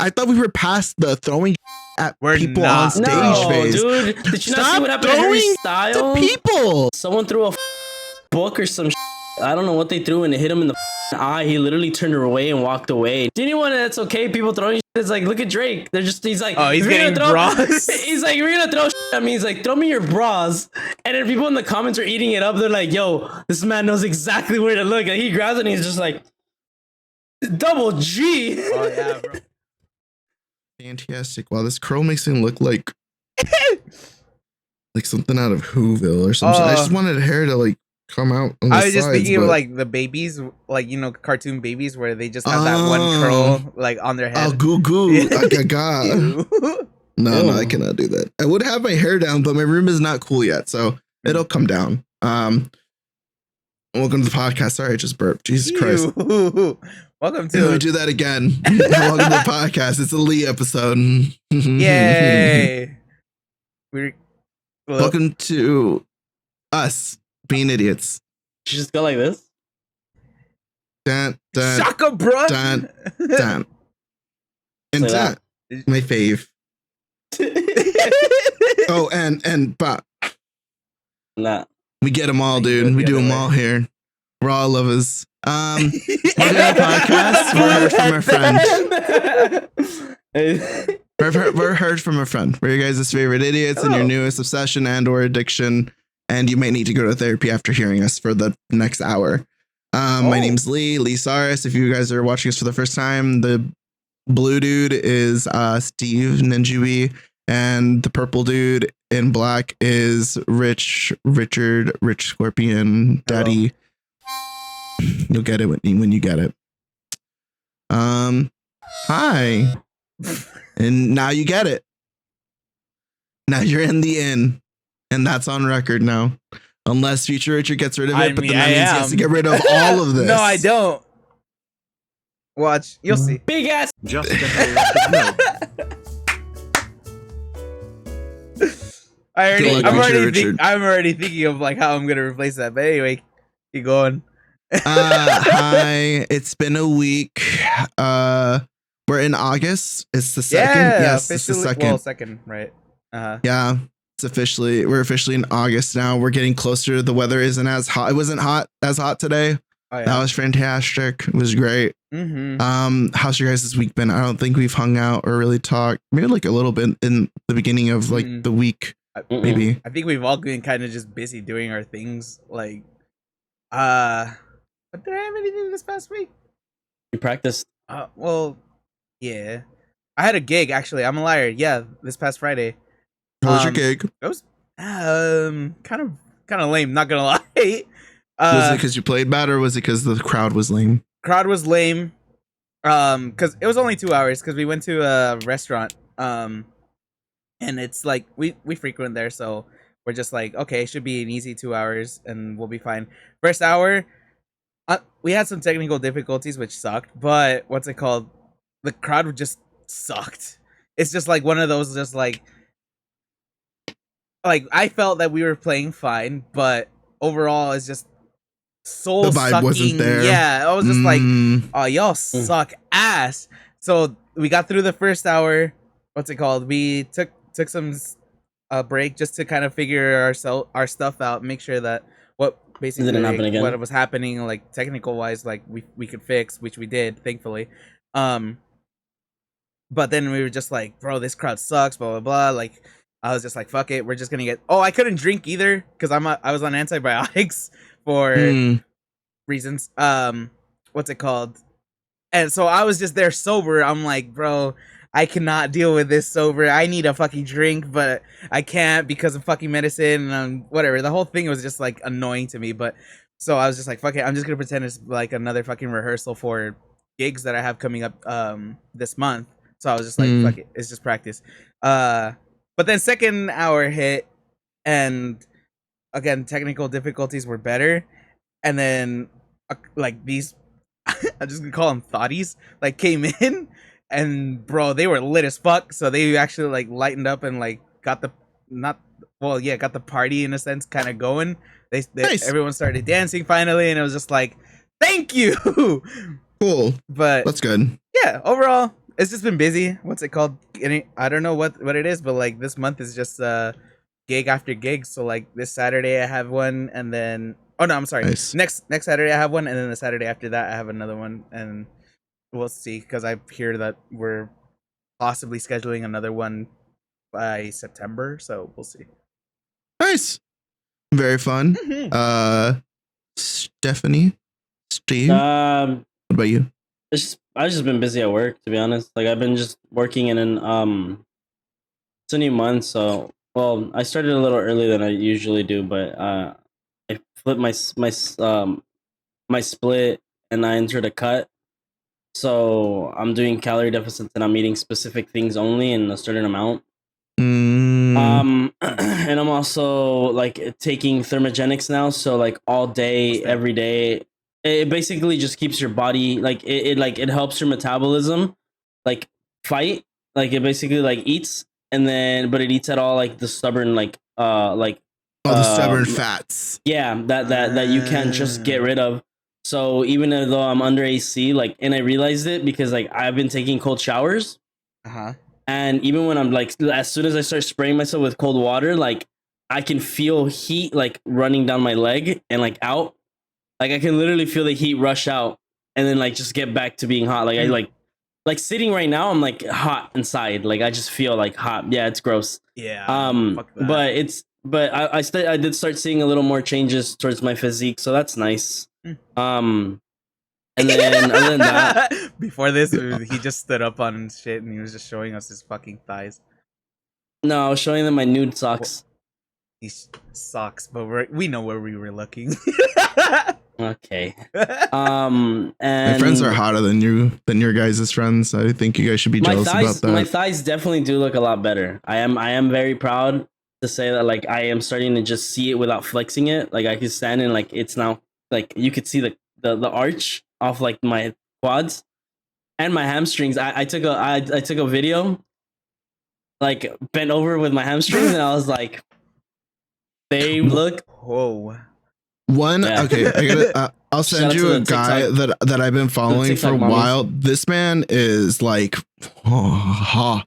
I thought we were past the throwing at We're people not. on stage No, phase. dude. Did you not Stop see what happened to Harry throwing Styles? to people. Someone threw a book or some I don't know what they threw and it hit him in the eye. He literally turned away and walked away. To anyone that's okay, people throwing shit, it's like, look at Drake. He's like, oh, he's getting bras. He's like, you're gonna throw shit at me. He's like, throw me your bras. And then people in the comments are eating it up. They're like, yo, this man knows exactly where to look. And he grabs it and he's just like, double G. Oh yeah, bro. Fantastic. Wow, this curl makes him look like something out of Whoville or something. I just wanted hair to like come out on the I was just sides, thinking but... of like the babies, like, you know, cartoon babies where they just have that one curl like on their head. Oh, goo goo. No, I cannot do that. I would have my hair down, but my room is not cool yet, so it'll come down. Welcome to the podcast. Sorry, I just burped. Jesus Christ. Welcome to... We do that again. Welcome to the podcast. It's a Lee episode. Yay. Welcome to us being idiots. You just go like this. Dun, dun, Shaka, bruh. dun, dun. And dun. My fave. Oh, and but nah. We get them all, dude. We do them all here. We're all lovers. Welcome to the podcast. We're heard from a friend. We're your guys' favorite idiots and your newest obsession and or addiction. And you might need to go to therapy after hearing us for the next hour. My name's Lee Saris. If you guys are watching us for the first time, the blue dude is Steve Ninjubi, and the purple dude in black is Rich Scorpion Daddy. You'll get it when you get it. Hi. And now you get it. Now you're in the inn. And that's on record now. Unless Future Richard gets rid of it, but then that means he has to get rid of all of this. No, I don't. Watch. You'll see. Big ass. Just I'm already thinking of like how I'm gonna replace that. But anyway, keep going. Hi, it's been a week. We're in August. It's the second. Yeah, yes, it's the second. Well, second, right? Yeah, we're officially in August now. We're getting closer. The weather isn't as hot. It wasn't as hot today. Oh, yeah. That was fantastic. It was great. Mm-hmm. How's your guys' week been? I don't think we've hung out or really talked. Maybe like a little bit in the beginning of like the week. Maybe. I think we've all been kind of just busy doing our things. Like, but did I have anything this past week? You practiced? Well, yeah. I had a gig actually. I'm a liar. Yeah, this past Friday. How was your gig? It was kind of lame. Not gonna lie. Was it because you played bad, or was it because the crowd was lame? Crowd was lame. Because it was only 2 hours. Because we went to a restaurant. And it's like we frequent there, so we're just like, okay, it should be an easy 2 hours, and we'll be fine. First hour, we had some technical difficulties, which sucked. But what's it called? The crowd just sucked. It's just like one of those, just like I felt that we were playing fine, but overall, it's just soul the vibe sucking. Wasn't there. Yeah, I was just like, oh, y'all suck ass. So we got through the first hour. What's it called? We took some break just to kind of figure our stuff out, make sure that what basically what was happening, like technical wise, like we could fix, which we did, thankfully. But then we were just like, bro, this crowd sucks, blah blah blah. Like, I was just like, fuck it, we're just gonna get. Oh, I couldn't drink either because I was on antibiotics for reasons. What's it called? And so I was just there sober. I'm like, bro, I cannot deal with this sober. I need a fucking drink, but I can't because of fucking medicine and whatever. The whole thing was just like annoying to me. But so I was just like, fuck it, I'm just gonna pretend it's like another fucking rehearsal for gigs that I have coming up this month. So I was just like, fuck it, it's just practice. But then second hour hit, and again, technical difficulties were better. And then like these, I'm just gonna call them thotties, like came in, and bro, they were lit as fuck. So they actually like lightened up and like got the party in a sense kind of going. They nice. Everyone started dancing finally, and it was just like, thank you. Cool. But that's good. Yeah, overall It's just been busy. What's it called? I don't know what it is, but like this month is just gig after gig. So like this Saturday I have one, and then oh no, I'm sorry. Nice. Next Saturday I have one, and then the Saturday after that I have another one, and we'll see because I hear that we're possibly scheduling another one by September. So we'll see. Nice. Very fun. Stephanie, Steve, what about you? I've just been busy at work, to be honest. Like I've been just working in an it's a new month, so well, I started a little earlier than I usually do, but I flipped my split and I entered a cut. So I'm doing calorie deficits and I'm eating specific things only in a certain amount. And I'm also like taking thermogenics now, so like all day, every day. It basically just keeps your body like it helps your metabolism like fight. Like it basically like eats and then but it eats at all like the stubborn all the stubborn fats. Yeah, that you can't just get rid of. So even though I'm under AC, like, and I realized it because like I've been taking cold showers. And even when I'm like, as soon as I start spraying myself with cold water, like I can feel heat like running down my leg and like out. Like I can literally feel the heat rush out and then like just get back to being hot. Like I like sitting right now, I'm like hot inside. Like I just feel like hot. Yeah, it's gross. Yeah. But I did start seeing a little more changes towards my physique, so that's nice. And then other than that, before this, he just stood up on shit and he was just showing us his fucking thighs. No, I was showing them my nude socks. These socks, but we know where we were looking. Okay. And my friends are hotter than your guys' friends. I think you guys should be jealous about that. My thighs definitely do look a lot better. I am very proud to say that like I am starting to just see it without flexing it. Like I could stand and like it's now like you could see the arch off like my quads and my hamstrings. I took a video like bent over with my hamstrings and I was like, they look. Whoa. Okay, I gotta. I'll send you a guy that I've been following for a while. This man is like, I've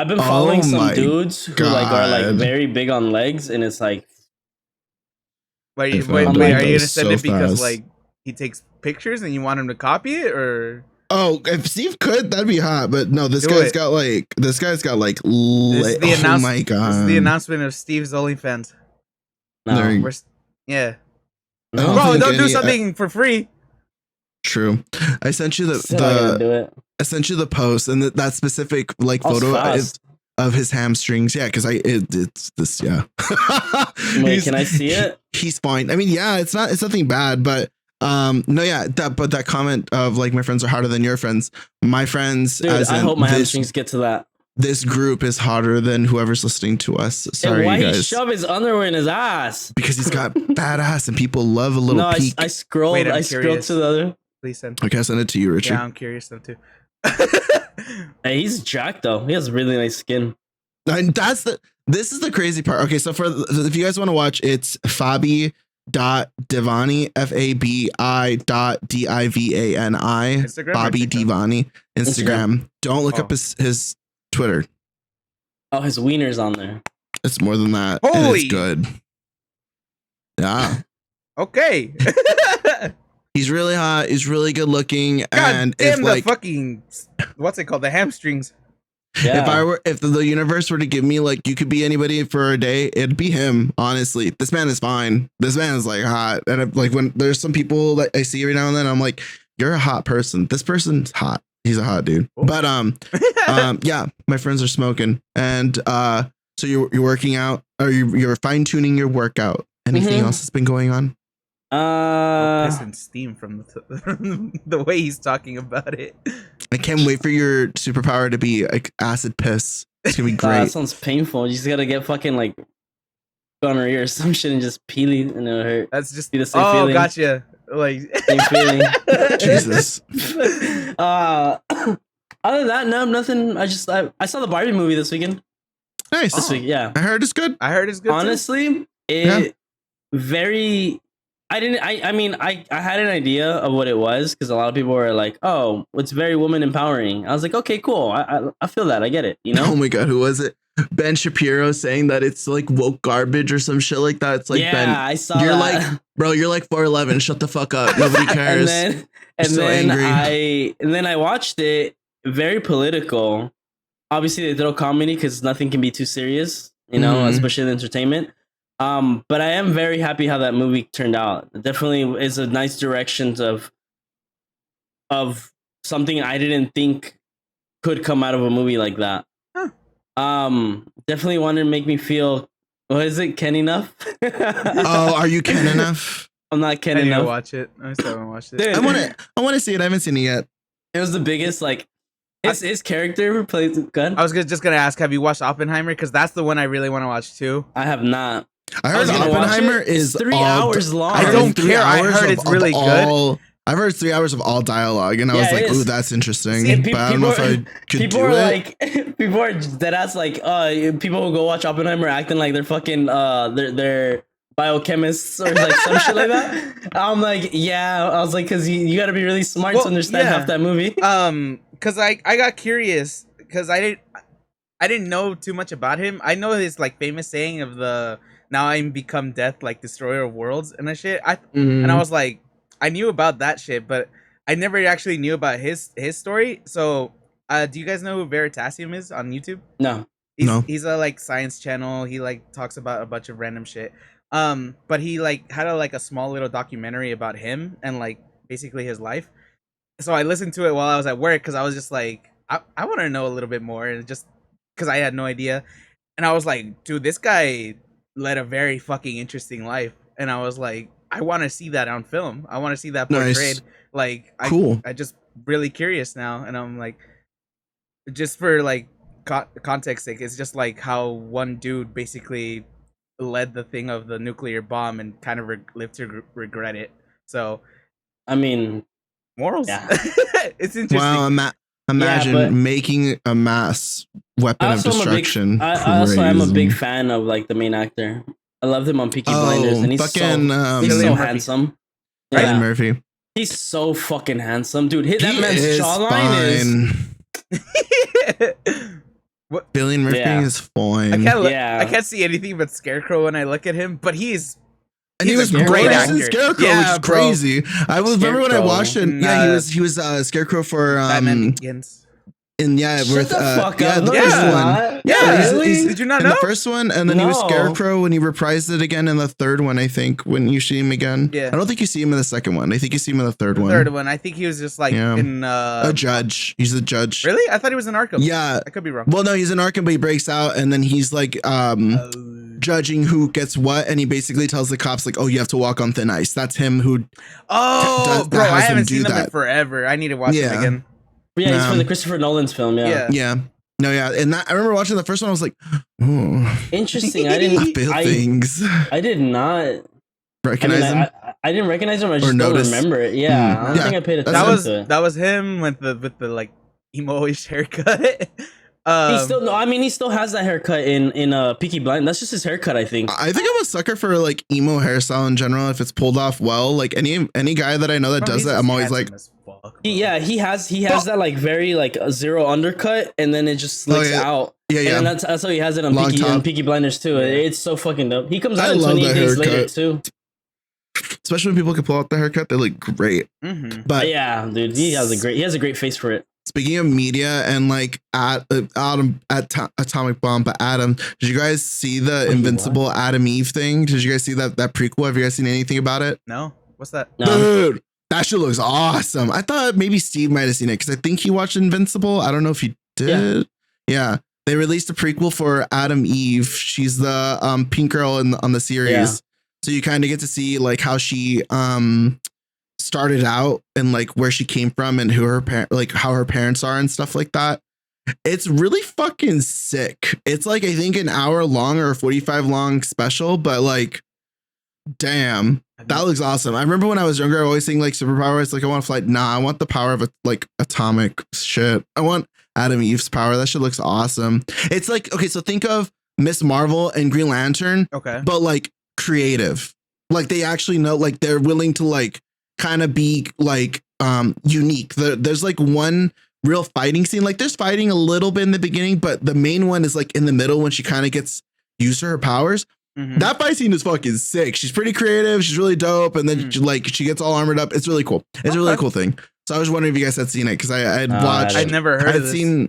been following some dudes who like are like very big on legs, and it's like, wait, are you gonna send it because like he takes pictures and you want him to copy it, or? Oh, if Steve could, that'd be hot. But no, this guy's got like. Oh my god! This is the announcement of Steve's OnlyFans. No. Yeah. Bro, don't do something for free. True. I sent you I sent you the post and that specific like photo of his hamstrings. Yeah, because it's this. Yeah. Wait, can I see it? He's fine. I mean, yeah, it's nothing bad, but no, yeah, that comment of like my friends are hotter than your friends. My friends, dude, I hope my hamstrings get to that. This group is hotter than whoever's listening to us. Sorry, and why you guys. He shove his underwear in his ass? Because he's got fat ass and people love a little peek. I scrolled. Wait, I scrolled to the other. Please send. Okay, I'll send it to you, Richard. Yeah, I'm curious though too. Hey, he's jacked though. He has really nice skin. And this is the crazy part. Okay, so if you guys want to watch, it's Fabi.Divani, FABI.DIVANI. Bobby Divani. Instagram. Don't look up his Twitter. Oh, his wiener's on there. It's more than that. Holy, it's good. Yeah. Okay. He's really hot. He's really good looking. God and damn, if, like, the fucking what's it called? The hamstrings. Yeah. If the universe were to give me like you could be anybody for a day, it'd be him. Honestly, this man is fine. This man is like hot, and I'm, like when there's some people that I see every now and then, I'm like, you're a hot person. This person's hot. He's a hot dude. Oh. But yeah, my friends are smoking, and so you're working out, or you're fine tuning your workout. Anything else that's been going on? Pissing steam from the way he's talking about it. I can't wait for your superpower to be like acid piss. It's gonna be great. That sounds painful. You just gotta get fucking like gonorrhea or some shit and just peel it and it'll hurt. That's just be the same feeling. Gotcha. Like same feeling. Jesus. Other than that, no, nothing. I saw the Barbie movie this weekend. Nice. This week, yeah. I heard it's good. Honestly, it very I didn't. I mean, I had an idea of what it was because a lot of people were like, "Oh, it's very woman empowering." I was like, "Okay, cool. I feel that. I get it." You know? Oh my god, who was it? Ben Shapiro saying that it's like woke garbage or some shit like that. It's like, yeah, Ben, I saw. You're that. like, bro, you're like 4'11. Shut the fuck up. Nobody cares. and so then angry. I watched it. Very political. Obviously, they throw comedy because nothing can be too serious. You know, especially in entertainment. But I am very happy how that movie turned out. It definitely is a nice direction of something I didn't think could come out of a movie like that. Huh. Definitely wanted to make me feel. What is it? Ken enough? Oh, are you Ken enough? I'm not Ken I need enough. to watch it. I still haven't watched it. Dude, I want to see it. I haven't seen it yet. It was the biggest like. His character plays gun. I was just gonna ask, have you watched Oppenheimer? Because that's the one I really want to watch too. I have not. I heard Oppenheimer is 3 hours long. I don't care. I heard it's really good. I've heard 3 hours of all dialogue, and I was like, "Ooh, that's interesting." See, but I don't know if I could people do are it. Like, people are dead ass like, people who go watch Oppenheimer acting like they're fucking, they're biochemists or like some shit like that. I'm like, yeah. I was like, because you got to be really smart to understand half that movie. Because I got curious because I didn't know too much about him. I know his like famous saying of the "Now I'm become death, like destroyer of worlds" and that shit. And I was like, I knew about that shit, but I never actually knew about his story. So, do you guys know who Veritasium is on YouTube? No. He's a like science channel. He like talks about a bunch of random shit. But he like had a small little documentary about him and like basically his life. So I listened to it while I was at work because I was just like, I want to know a little bit more, and just because I had no idea. And I was like, dude, this guy led a very fucking interesting life, and I was like, I want to see that on film. I want to see that portrayed. Nice. Like, Cool. I just really curious now, and I'm like, just for like context sake, it's just like how one dude basically led the thing of the nuclear bomb and kind of lived to regret it. So, I mean, morals. Yeah. It's interesting. Wow, imagine making a mass weapon of destruction. I also am a big fan of like the main actor. I loved him on Peaky Blinders, and he's fucking, he's so handsome. Cillian Murphy. He's so fucking handsome, dude. That man's jawline is. Cillian Murphy is fine. I can't see anything but Scarecrow when I look at him, but he's he was a great actor. Scarecrow, which is crazy. I remember when I watched it. Yeah, he was Scarecrow for Batman Begins. And Shut the fuck up. the first one. Yeah, did you not know? The first one, and then he was Scarecrow when he reprised it again in the third one, I think, when you see him again. Yeah. I don't think you see him in the second one. I think you see him in the third one. Third one. I think he was just like in a judge. He's a judge. Really? I thought he was in Arkham. Yeah. I could be wrong. Well, no, he's in Arkham, but he breaks out, and then he's like judging who gets what, and he basically tells the cops like, "Oh, you have to walk on thin ice." That's him who. Bro, I haven't seen him in forever. I need to watch him again. Yeah, he's from the Christopher Nolan's film. Yeah. No, yeah, and I remember watching the first one. I was like, "Oh, interesting." I didn't feel things. I did not recognize him. I didn't recognize him. I just don't remember it. Yeah, I don't think I paid attention to it. That was him with the like emo-ish haircut. He still has that haircut in Peaky Blinders. That's just his haircut, I think. I think I'm a sucker for like emo hairstyle in general. If it's pulled off well, like any guy that I know that does that, I'm always like, he has that like very like a zero undercut, and then it just slicks out. Yeah. And that's how he has it on Peaky Blinders too. It's so fucking dope. He comes out in 28 days later too. Especially when people can pull out the haircut, they look great. Mm-hmm. But yeah, dude, he has a great face for it. Speaking of media and like Atomic Bomb, but Adam, did you guys see the Invincible Adam Eve thing? Did you guys see that prequel? Have you guys seen anything about it? No. What's that? No. Dude, that shit looks awesome. I thought maybe Steve might have seen it because I think he watched Invincible. I don't know if he did. Yeah. They released a prequel for Adam Eve. She's the pink girl on the series. Yeah. So you kind of get to see like how she started out and like where she came from and who her how her parents are and stuff like that. It's really fucking sick. It's like I think an hour long or a 45 long special, but like damn, that looks awesome. I remember when I was younger, I always think like superpowers, like I want to fly. Nah, I want the power of like atomic shit. I want Adam Eve's power. That shit looks awesome. It's like, okay, so think of Miss Marvel and Green Lantern, okay, but like creative. Like they actually know, like they're willing to like kind of be like unique. There's like one real fighting scene. Like there's fighting a little bit in the beginning, but the main one is like in the middle when she kind of gets used to her powers. That fight scene is fucking sick. She's pretty creative. She's really dope. And then she gets all armored up. It's really cool. It's a really cool thing. So I was wondering if you guys had seen it because I had watched. I'd never heard of this.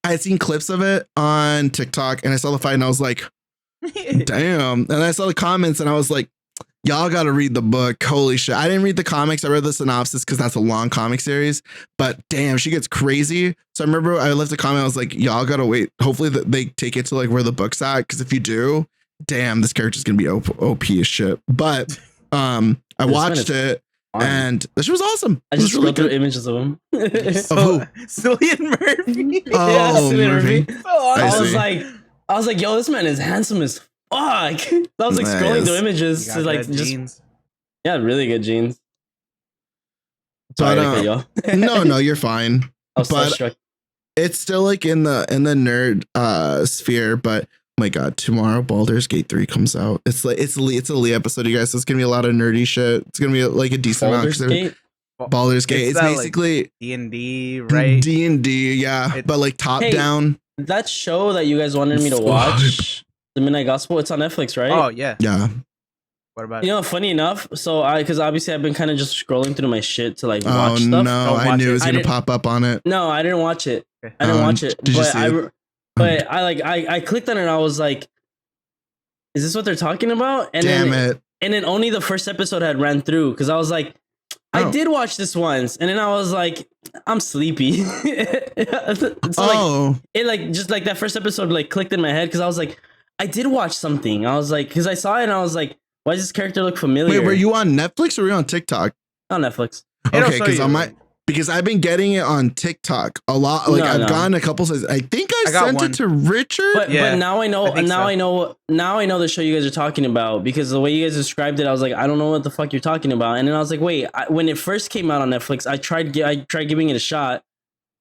I had seen clips of it on TikTok and I saw the fight and I was like, damn. And I saw the comments and I was like, y'all got to read the book. Holy shit. I didn't read the comics. I read the synopsis because that's a long comic series. But damn, she gets crazy. So I remember I left a comment. I was like, y'all got to wait. Hopefully they take it to like where the book's at. Because if you do, damn, this character's going to be OP as shit. But I watched it. And this was awesome. I just really through images of him. Cillian Murphy. Oh, Cillian Murphy. I was like, yo, this man is handsome as fuck. I was like scrolling through images. So like just jeans. Yeah, really good jeans. Sorry, y'all. No, you're fine. I was so struck. It's still like in the nerd sphere, but oh my god, tomorrow Baldur's Gate 3 comes out. It's a Lee episode, you guys. So it's gonna be a lot of nerdy shit. It's gonna be like a decent amount. Baldur's Gate. It's basically like D&D, right? D&D, yeah. But like top down. That show that you guys wanted me to watch, The Midnight Gospel, it's on Netflix, right? Oh yeah. Yeah. What about it? Funny enough, so because obviously I've been kind of just scrolling through my shit to like watch stuff. No, I knew it was gonna pop up on it. No, I didn't watch it. I didn't watch it. But I clicked on it and I was like, is this what they're talking about? And then only the first episode had ran through because I was like, I did watch this once, and then I was like, I'm sleepy. So it like just like that first episode like clicked in my head because I was like, I did watch something. I was like, because I saw it and I was like, why does this character look familiar? Wait, were you on Netflix or were you on TikTok? On Netflix. Okay, because I've been getting it on TikTok a lot. Like I've gotten a couple says. I think I sent it to Richard. But now I know. I know the show you guys are talking about because the way you guys described it, I was like, I don't know what the fuck you're talking about. And then I was like, wait. When it first came out on Netflix, I tried giving it a shot,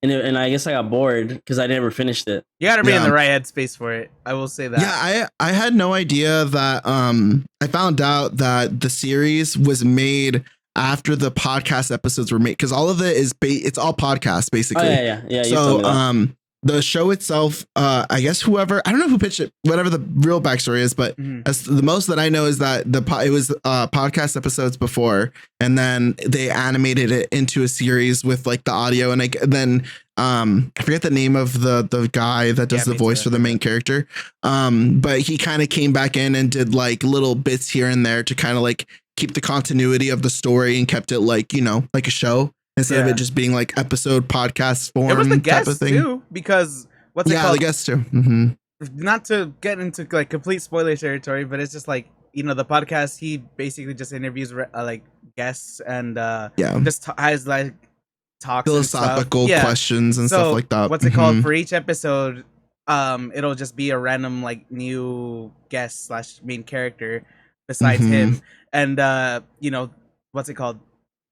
and I guess I got bored because I never finished it. You got to be in the right headspace for it. I will say that. Yeah, I had no idea that. I found out that the series was made after the podcast episodes were made because all of it is it's all podcasts basically. Oh, yeah. So the show itself, I guess I don't know who pitched it, whatever the real backstory is, but as the most that I know is that it was podcast episodes before, and then they animated it into a series with like the audio, and then I forget the name of the guy that does the voice for the main character, but he kind of came back in and did like little bits here and there to kind of like keep the continuity of the story and kept it like, like a show instead of it just being like episode podcast form. It was the type guest of thing too, because what's it called? The guest too. Mm-hmm. Not to get into like complete spoiler territory, but it's just like, the podcast, he basically just interviews like guests and just has like talks philosophical questions and stuff like that. What's it called? For each episode, it'll just be a random like new guest / main character besides him. And what's it called?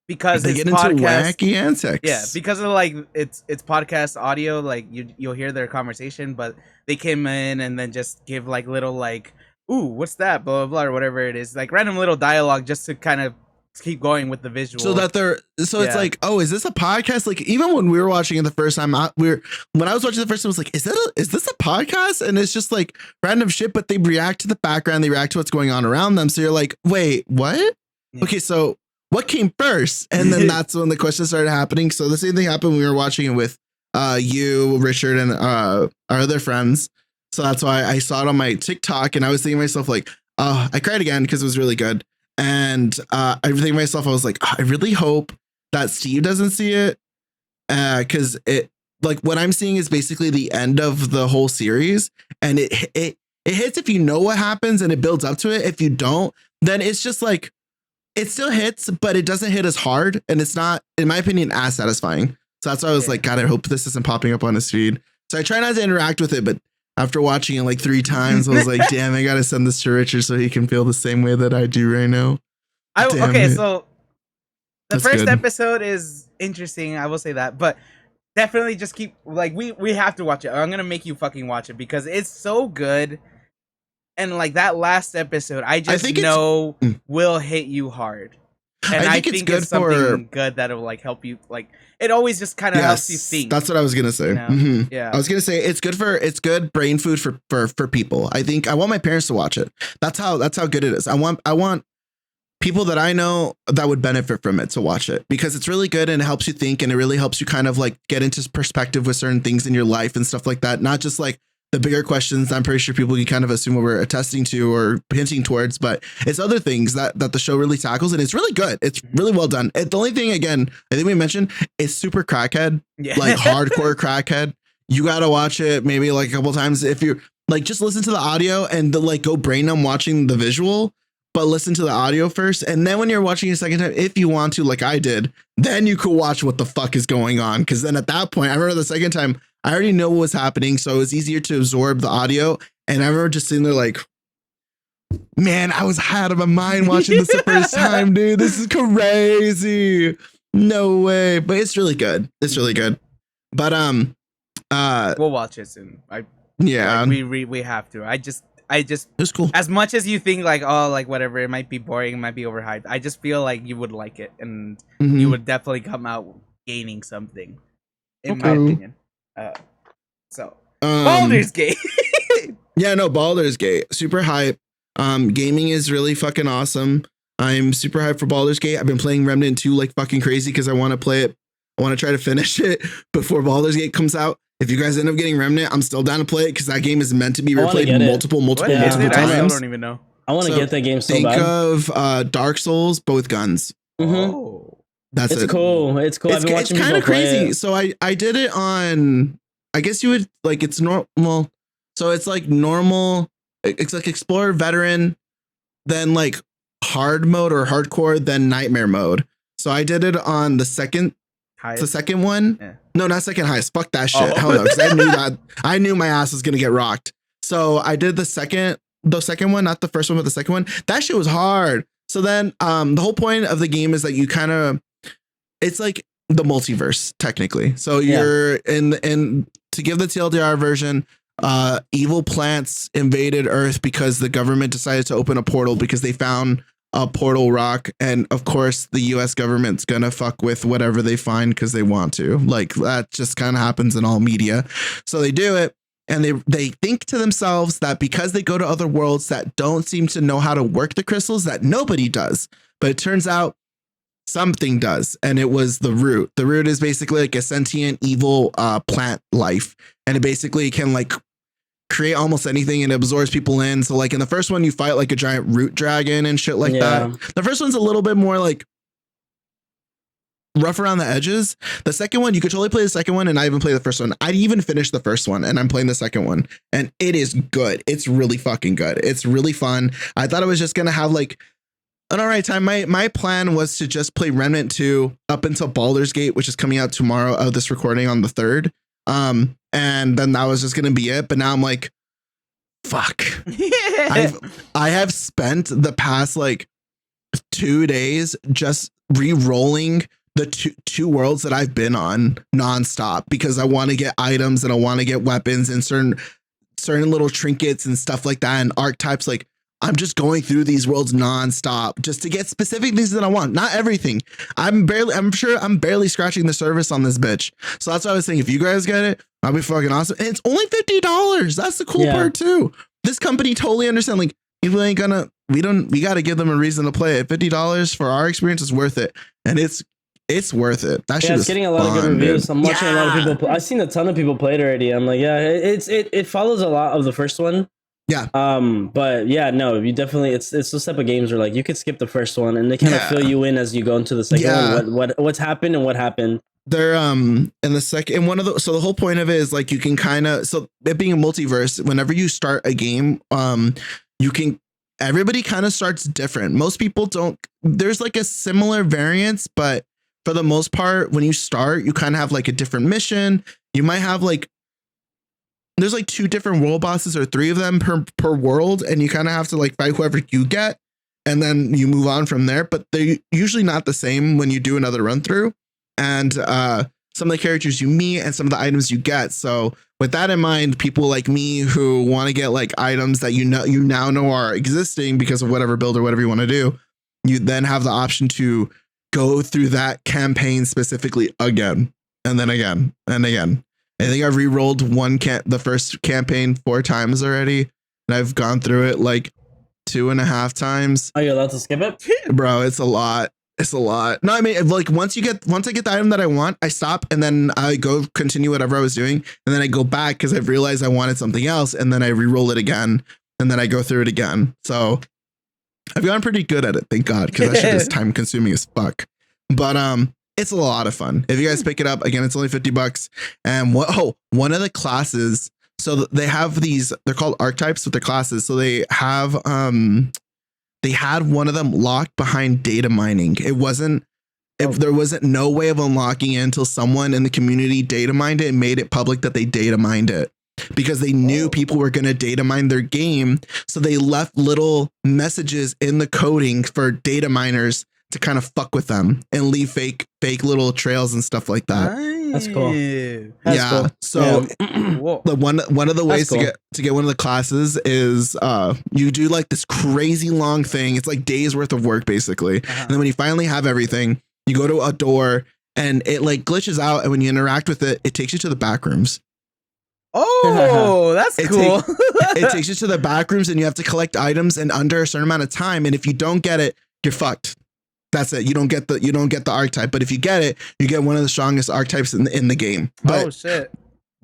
Because they it's get into wacky antics. Yeah, because of like it's podcast audio, like you'll hear their conversation, but they came in and then just give like little like, ooh, what's that? Blah blah blah or whatever it is, like random little dialogue just to kind of keep going with the visual. It's like, oh, is this a podcast? Like even when we were watching it the first time, when I was watching the first time, I was like, is this a podcast? And it's just like random shit, but they react to the background, they react to what's going on around them. So you're like, wait, what? Yeah. Okay, so what came first? And then that's when the questions started happening. So the same thing happened when we were watching it with you, Richard, and our other friends. So that's why I saw it on my TikTok and I was thinking to myself like, I cried again because it was really good. And I think to myself, I was like, I really hope that Steve doesn't see it. Because it like what I'm seeing is basically the end of the whole series. And it hits if you know what happens and it builds up to it. If you don't, then it's just like, it still hits, but it doesn't hit as hard. And it's not, in my opinion, as satisfying. So that's why I was like, God, I hope this isn't popping up on his feed. So I try not to interact with it, but after watching it like 3 times, I was like, damn, I got to send this to Richard so he can feel the same way that I do right now. So the first episode is interesting. I will say that, but definitely just keep like, we have to watch it. I'm going to make you fucking watch it because it's so good. and like that last episode, I just think know will hit you hard. And I think it's something good that'll like help you. Like it always just kind of helps you think. That's what I was gonna say. You know? Yeah, I was gonna say it's good brain food for people. I think I want my parents to watch it. That's how good it is. I want people that I know that would benefit from it to watch it because it's really good and it helps you think and it really helps you kind of like get into perspective with certain things in your life and stuff like that. Not just like the bigger questions I'm pretty sure people can kind of assume what we're attesting to or hinting towards, but it's other things that the show really tackles and it's really good. It's really well done. The only thing, again, I think we mentioned is super crackhead, like hardcore crackhead. You got to watch it maybe like a couple times. If you like, just listen to the audio and like go brain numb watching the visual, but listen to the audio first. And then when you're watching a second time, if you want to, like I did, then you could watch what the fuck is going on. Cause then at that point, I remember the second time, I already know what was happening, so it was easier to absorb the audio. And I remember just sitting there like, man, I was out of my mind watching this the first time, dude. This is crazy. No way. But it's really good. It's really good. But we'll watch it soon. Yeah. Like, we have to. I just it's cool. As much as you think like, oh, like whatever, it might be boring, it might be overhyped. I just feel like you would like it and you would definitely come out gaining something, in my opinion. Baldur's Gate. Yeah, no, Baldur's Gate. Super hype. Gaming is really fucking awesome. I'm super hyped for Baldur's Gate. I've been playing Remnant 2 like fucking crazy because I want to play it. I want to try to finish it before Baldur's Gate comes out. If you guys end up getting Remnant, I'm still down to play it because that game is meant to be replayed multiple times. I don't even know. I want to get that game so bad. Think of Dark Souls, but with guns. Oh. That's it's cool. It's cool. It's kind of crazy. So I did it on, I guess you would like, it's normal. So it's like normal. It's like Explorer, Veteran, then like hard mode or hardcore, then nightmare mode. So I did it on the second one. Yeah. No, not second highest. Fuck that shit. Hell no. Cause I knew my ass was going to get rocked. So I did the second one, not the first one, but the second one. That shit was hard. So then the whole point of the game is that you kind of, it's like the multiverse technically. So you're in to give the TLDR version, evil plants invaded Earth because the government decided to open a portal because they found a portal rock. And of course the US government's going to fuck with whatever they find because they want to. Like that just kind of happens in all media. So they do it. And they think to themselves that because they go to other worlds that don't seem to know how to work the crystals, that nobody does. But it turns out something does. And it was the root. The root is basically like a sentient evil plant life. And it basically can like create almost anything and absorbs people in. So like in the first one, you fight like a giant root dragon and shit like that. The first one's a little bit more like rough around the edges. The second one, you could totally play the second one, and I even play the first one. I even finished the first one, and I'm playing the second one, and it is good. It's really fucking good. It's really fun. I thought I was just gonna have like an all right time. My plan was to just play Remnant 2 up until Baldur's Gate, which is coming out tomorrow of this recording on the 3rd. And then that was just gonna be it. But now I'm like, fuck. I have spent the past like 2 days just re-rolling the two worlds that I've been on nonstop because I want to get items and I want to get weapons and certain little trinkets and stuff like that and archetypes. Like I'm just going through these worlds nonstop just to get specific things that I want. Not everything. I'm sure I'm barely scratching the surface on this bitch. So that's why I was saying, if you guys get it, that'll be fucking awesome. And it's only $50. That's the cool part too. This company totally understand. Like people ain't gonna, we got to give them a reason to play it. $50 for our experience is worth it. And it's worth it. That shit is getting a lot of good reviews. Dude. I'm watching a lot of people. I've seen a ton of people play it already. I'm like, it follows a lot of the first one. Yeah. But yeah, no, you definitely it's those type of games where like you could skip the first one and they kind of fill you in as you go into the second one. What's happened and what happened. They're in the second in one of the so the whole point of it is like you can kind of so it being a multiverse. Whenever you start a game, you can. Everybody kind of starts different. Most people don't. There's like a similar variance, but for the most part, when you start, you kind of have like a different mission. You might have like, there's like 2 different world bosses or 3 of them per world. And you kind of have to like fight whoever you get. And then you move on from there. But they're usually not the same when you do another run through. And some of the characters you meet and some of the items you get. So with that in mind, people like me who want to get like items that you now know are existing because of whatever build or whatever you want to do, you then have the option to go through that campaign specifically again and then again and again. I think I've re-rolled the first campaign 4 times already, and I've gone through it like 2.5 times. Are you allowed to skip it? Bro, it's a lot. It's a lot. No, I mean, like once I get the item that I want, I stop and then I go continue whatever I was doing, and then I go back because I've realized I wanted something else, and then I re-roll it again, and then I go through it again. So I've gotten pretty good at it, thank God, because that shit is time consuming as fuck. But it's a lot of fun. If you guys pick it up, again, it's only $50. And one of the classes, so they have these, they're called archetypes with their classes. So they have they had one of them locked behind data mining. There wasn't no way of unlocking it until someone in the community data mined it and made it public that they data mined it, because they knew people were going to data mine their game. So they left little messages in the coding for data miners to kind of fuck with them and leave fake little trails and stuff like that. That's cool. That's cool. So the one of the ways to get one of the classes is you do like this crazy long thing. It's like days worth of work basically. And then when you finally have everything, you go to a door and it like glitches out, and when you interact with it, it takes you to the back rooms. Oh, that's cool. It takes you to the back rooms, and you have to collect items in under a certain amount of time. And if you don't get it, you're fucked. That's it. You don't get the archetype, but if you get it, you get one of the strongest archetypes in the game. But oh shit.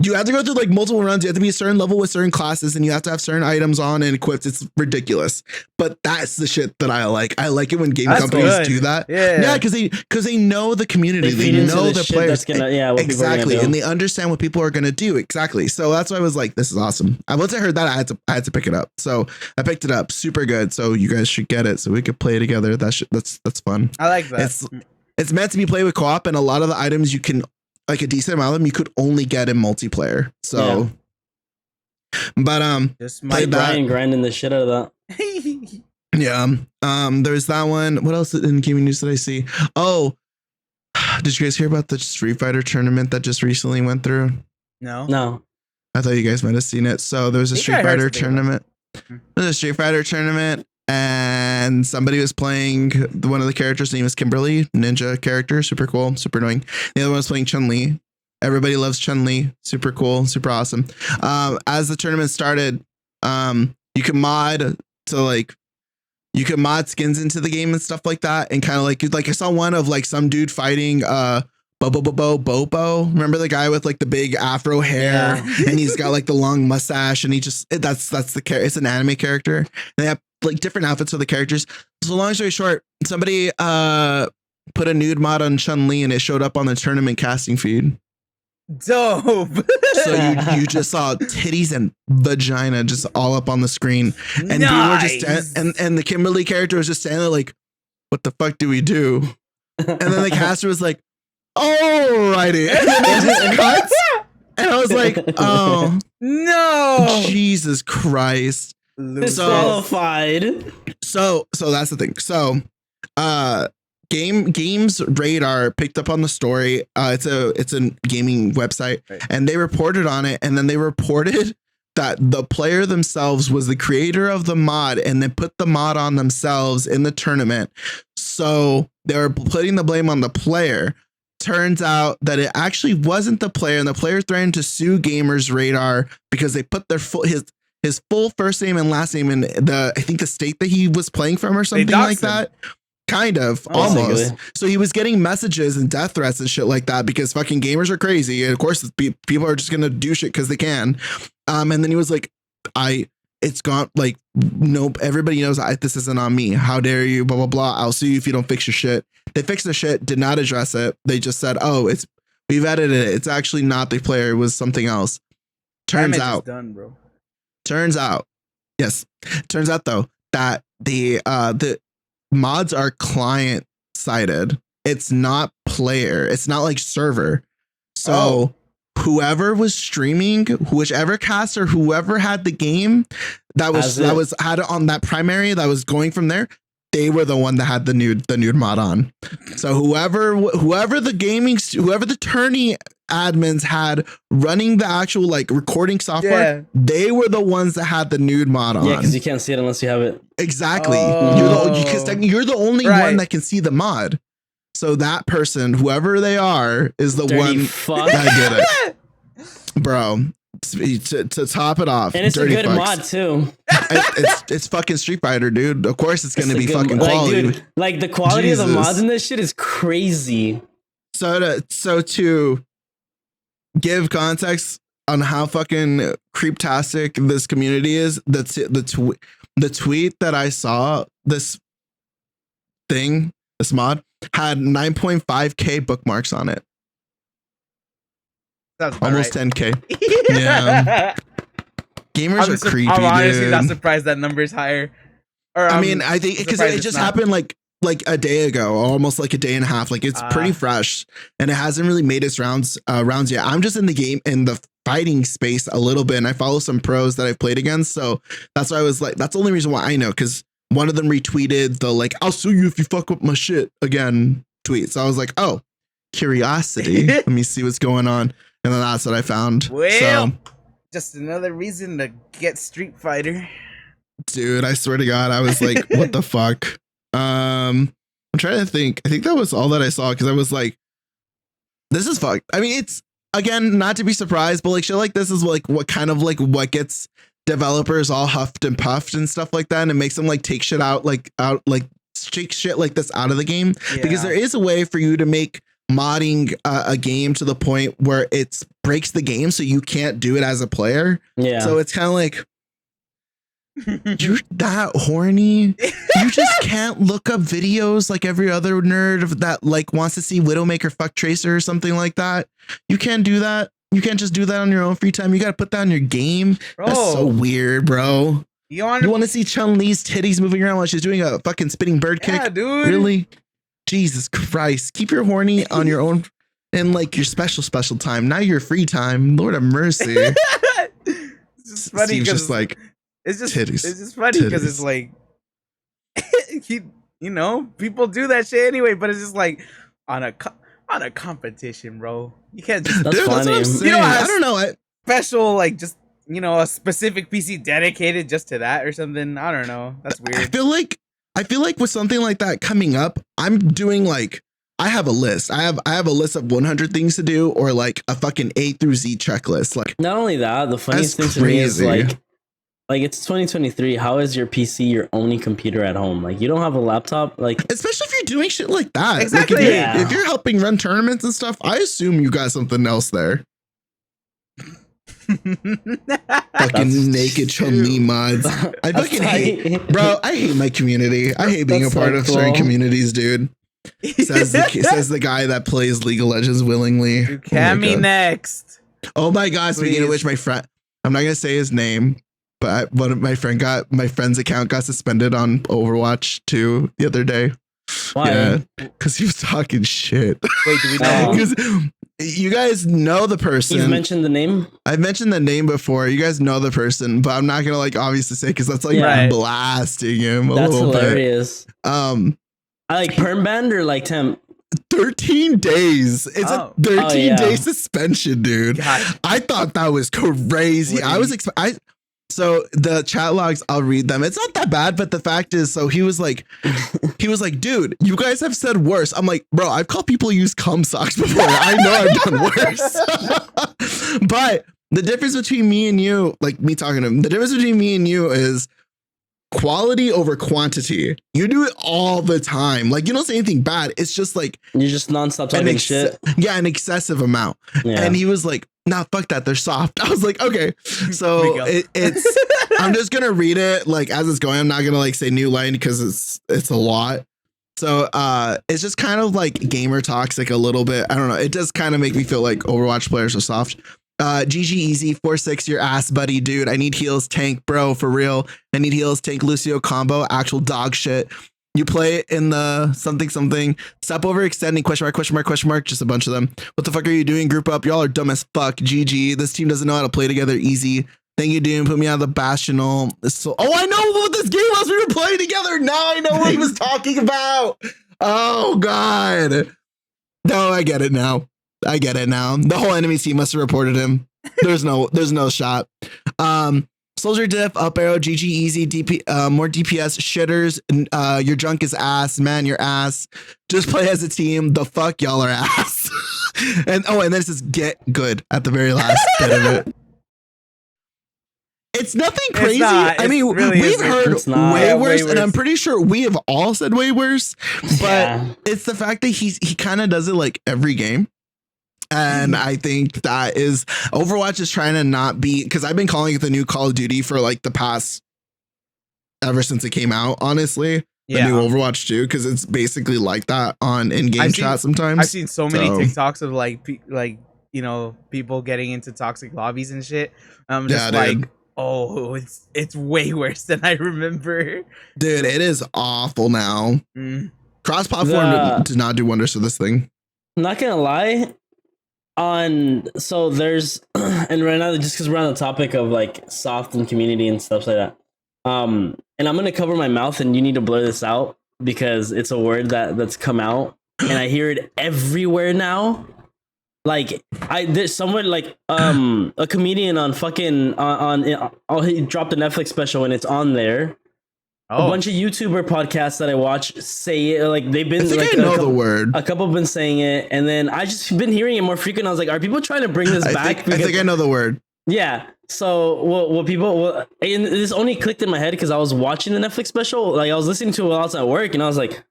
You have to go through like multiple runs. You have to be a certain level with certain classes, and you have to have certain items on and equipped. It's ridiculous, but that's the shit that I like. I like it when game companies do that. Yeah, because they know the community, they know the players. Exactly, and they understand what people are gonna do. Exactly. So that's why I was like, this is awesome. Once I heard that, I had to pick it up. So I picked it up. Super good. So you guys should get it so we could play together. That's fun. I like that. It's meant to be played with co-op, and a lot of the items you can. Like a decent amount of them you could only get in multiplayer. So, but just my Brian grinding the shit out of that. Yeah. There's that one. What else in gaming news did I see? Oh, did you guys hear about the Street Fighter tournament that just recently went through? No. I thought you guys might have seen it. So there was a Street Fighter tournament. There's a Street Fighter tournament. And somebody was playing one of the characters' name is Kimberly, ninja character, super cool, super annoying. The other one was playing Chun-Li. Everybody loves Chun-Li, super cool, super awesome. As the tournament started, you can mod skins into the game and stuff like that, and kind of like I saw one of like some dude fighting Bobo. Remember the guy with like the big afro hair, and he's got like the long mustache, and that's the character. It's an anime character. They have like different outfits for the characters. So long story short, somebody put a nude mod on Chun-Li, and it showed up on the tournament casting feed. Dope. So you just saw titties and vagina just all up on the screen, and nice. People were just and the Kimberly character was just standing there like, what the fuck do we do? And then the caster was like, alrighty, and then they just cut, and I was like, oh no, Jesus Christ. Disqualified. So that's the thing. So Games Radar picked up on the story. It's a gaming website, right. And they reported on it, and then they reported that the player themselves was the creator of the mod and then put the mod on themselves in the tournament. So they were putting the blame on the player. Turns out that it actually wasn't the player, and the player threatened to sue Gamers Radar because they put their his full first name and last name in I think the state that he was playing from or something like that. Kind of, almost. So he was getting messages and death threats and shit like that because fucking gamers are crazy. And of course, people are just going to do shit because they can. And then he was like, it's gone. Like, nope, everybody knows this isn't on me. How dare you? Blah, blah, blah. I'll sue you if you don't fix your shit. They fixed the shit, did not address it. They just said, we've edited it. It's actually not the player. It was something else. Turns out, done, bro. Turns out though, that the mods are client sided. It's not player. It's not like server. So whoever was streaming, whichever caster, whoever had the game had it on that primary that was going from there, they were the one that had the nude mod on. So whoever the tourney admins had running the actual like recording software, they were the ones that had the nude mod on. Yeah, because you can't see it unless you have it. Exactly. Oh. You're the only one that can see the mod. So that person, whoever they are, is the Dirty one fuck. that did it. Bro, to top it off. And it's a good mod too. It's fucking Street Fighter, dude. Of course it's gonna be fucking quality. Like, dude, like the quality of the mods in this shit is crazy. So to give context on how fucking creeptastic this community is, the tweet that I saw, this mod had 9.5k bookmarks on it. Almost 10k. Yeah. Gamers are creepy. I'm honestly dude. not surprised that number is higher. Or, I mean, I think because it just happened like a day ago, almost like a day and a half. Like it's pretty fresh, and it hasn't really made its rounds yet. I'm just in the game in the fighting space a little bit, and I follow some pros that I've played against. So that's why I was like, that's the only reason why I know, because one of them retweeted the like, "I'll sue you if you fuck up my shit again" tweet. So I was like, oh, curiosity. Let me see what's going on, and then that's what I found. Well, just another reason to get Street Fighter. Dude, I swear to God, I was like, what the fuck? I'm trying to think. I think that was all that I saw, because I was like, this is fucked. I mean, it's, again, not to be surprised, but like shit like this is like what kind of like what gets developers all huffed and puffed and stuff like that, and it makes them like take shit out like take shit like this out of the game, because there is a way for you to make modding a game to the point where it breaks the game so you can't do it as a player. Yeah. So it's kind of like, you're that horny. You just can't look up videos like every other nerd that like wants to see Widowmaker fuck Tracer or something like that. You can't do that. You can't just do that on your own free time. You got to put that on your game. Bro. That's so weird, bro. You want to see Chun-Li's titties moving around while she's doing a fucking spinning bird kick? Yeah, dude. Really? Jesus Christ. Keep your horny on your own and like your special time, not your free time. Lord have mercy. It's just funny because like it's just funny because it's like you know, people do that shit anyway, but it's just like on a competition, bro. You can't just that's funny. You know, I don't know, special like just, you know, a specific PC dedicated just to that or something. I don't know. That's weird. I feel like with something like that coming up, I'm doing like, I have a list. I have a list of 100 things to do, or like a fucking A through Z checklist. Like, not only that, the funniest thing to me is like it's 2023. How is your PC your only computer at home? Like, you don't have a laptop, like, especially if you're doing shit like that. Exactly. Like if you're helping run tournaments and stuff, I assume you got something else there. Fucking naked Chun-Li mods. I fucking hate, bro. I hate my community. I hate being a part of certain communities, dude. Says the guy that plays League of Legends willingly. Cammy next. Oh my God! Speaking of which, my friend, I'm not gonna say his name, but my friend's account got suspended on Overwatch 2 the other day. Why? Yeah, because he was talking shit. Wait, do we know? Because you guys know the person. You've mentioned the name. I've mentioned the name before. You guys know the person, but I'm not gonna like obviously say, because that's like blasting him a little hilarious. Bit. I like perm band or like temp. 13 days. It's a 13-day suspension, dude. God. I thought that was crazy. So the chat logs, I'll read them. It's not that bad, but the fact is, so he was like, dude, you guys have said worse. I'm like, bro, I've called people use cum socks before. I know I've done worse. But the difference between me and you, like me talking to him, the difference between me and you is quality over quantity. You do it all the time. Like, you don't say anything bad. It's just like you're just nonstop talking shit. Yeah, an excessive amount. Yeah. And he was like, nah, fuck that. They're soft. I was like, okay. So it's I'm just gonna read it like as it's going. I'm not gonna like say new line because it's a lot. So it's just kind of like gamer toxic a little bit. I don't know. It does kind of make me feel like Overwatch players are soft. GG Easy 4-6 your ass, buddy, dude. I need heals tank, bro, for real. I need heals tank Lucio combo, actual dog shit. You play it in the something. Stop overextending, question mark, just a bunch of them. What the fuck are you doing? Group up. Y'all are dumb as fuck. GG. This team doesn't know how to play together. Easy. Thank you, Doom. Put me out of the Bastional. I know what this game was. We were playing together. Now I know what he was talking about. Oh, God. No, I get it now. I get it now. The whole enemy team must have reported him. There's no shot. Soldier diff, up arrow, GG easy, more DPS, shitters, your junk is ass, man, you're ass. Just play as a team. The fuck y'all are ass. and then it says get good at the very last bit of it. It's nothing crazy. I mean, really we've heard way worse, and I'm pretty sure we have all said way worse. But it's the fact that he kind of does it like every game. And I think that is Overwatch is trying to not be, because I've been calling it the new Call of Duty for like the past ever since it came out, honestly. The new Overwatch 2, because it's basically like that on in-game chat sometimes. I've seen so many TikToks of like you know, people getting into toxic lobbies and shit. I'm just like, oh, it's way worse than I remember. Dude, it is awful now. Cross-platform did not do wonders for this thing. I'm not gonna lie. So there's and right now, just because we're on the topic of like soft and community and stuff like that, and I'm gonna cover my mouth and you need to blur this out because it's a word that's come out and I hear it everywhere now. Like there's someone like a comedian on fucking he dropped a Netflix special and it's on there. A bunch of YouTuber podcasts that I watch say it, like they've been. I know the word. A couple have been saying it, and then I just been hearing it more frequent. I was like, are people trying to bring this back? I think I know the word. Yeah. So what people? And this only clicked in my head because I was watching the Netflix special. Like I was listening to it while I was at work, and I was like,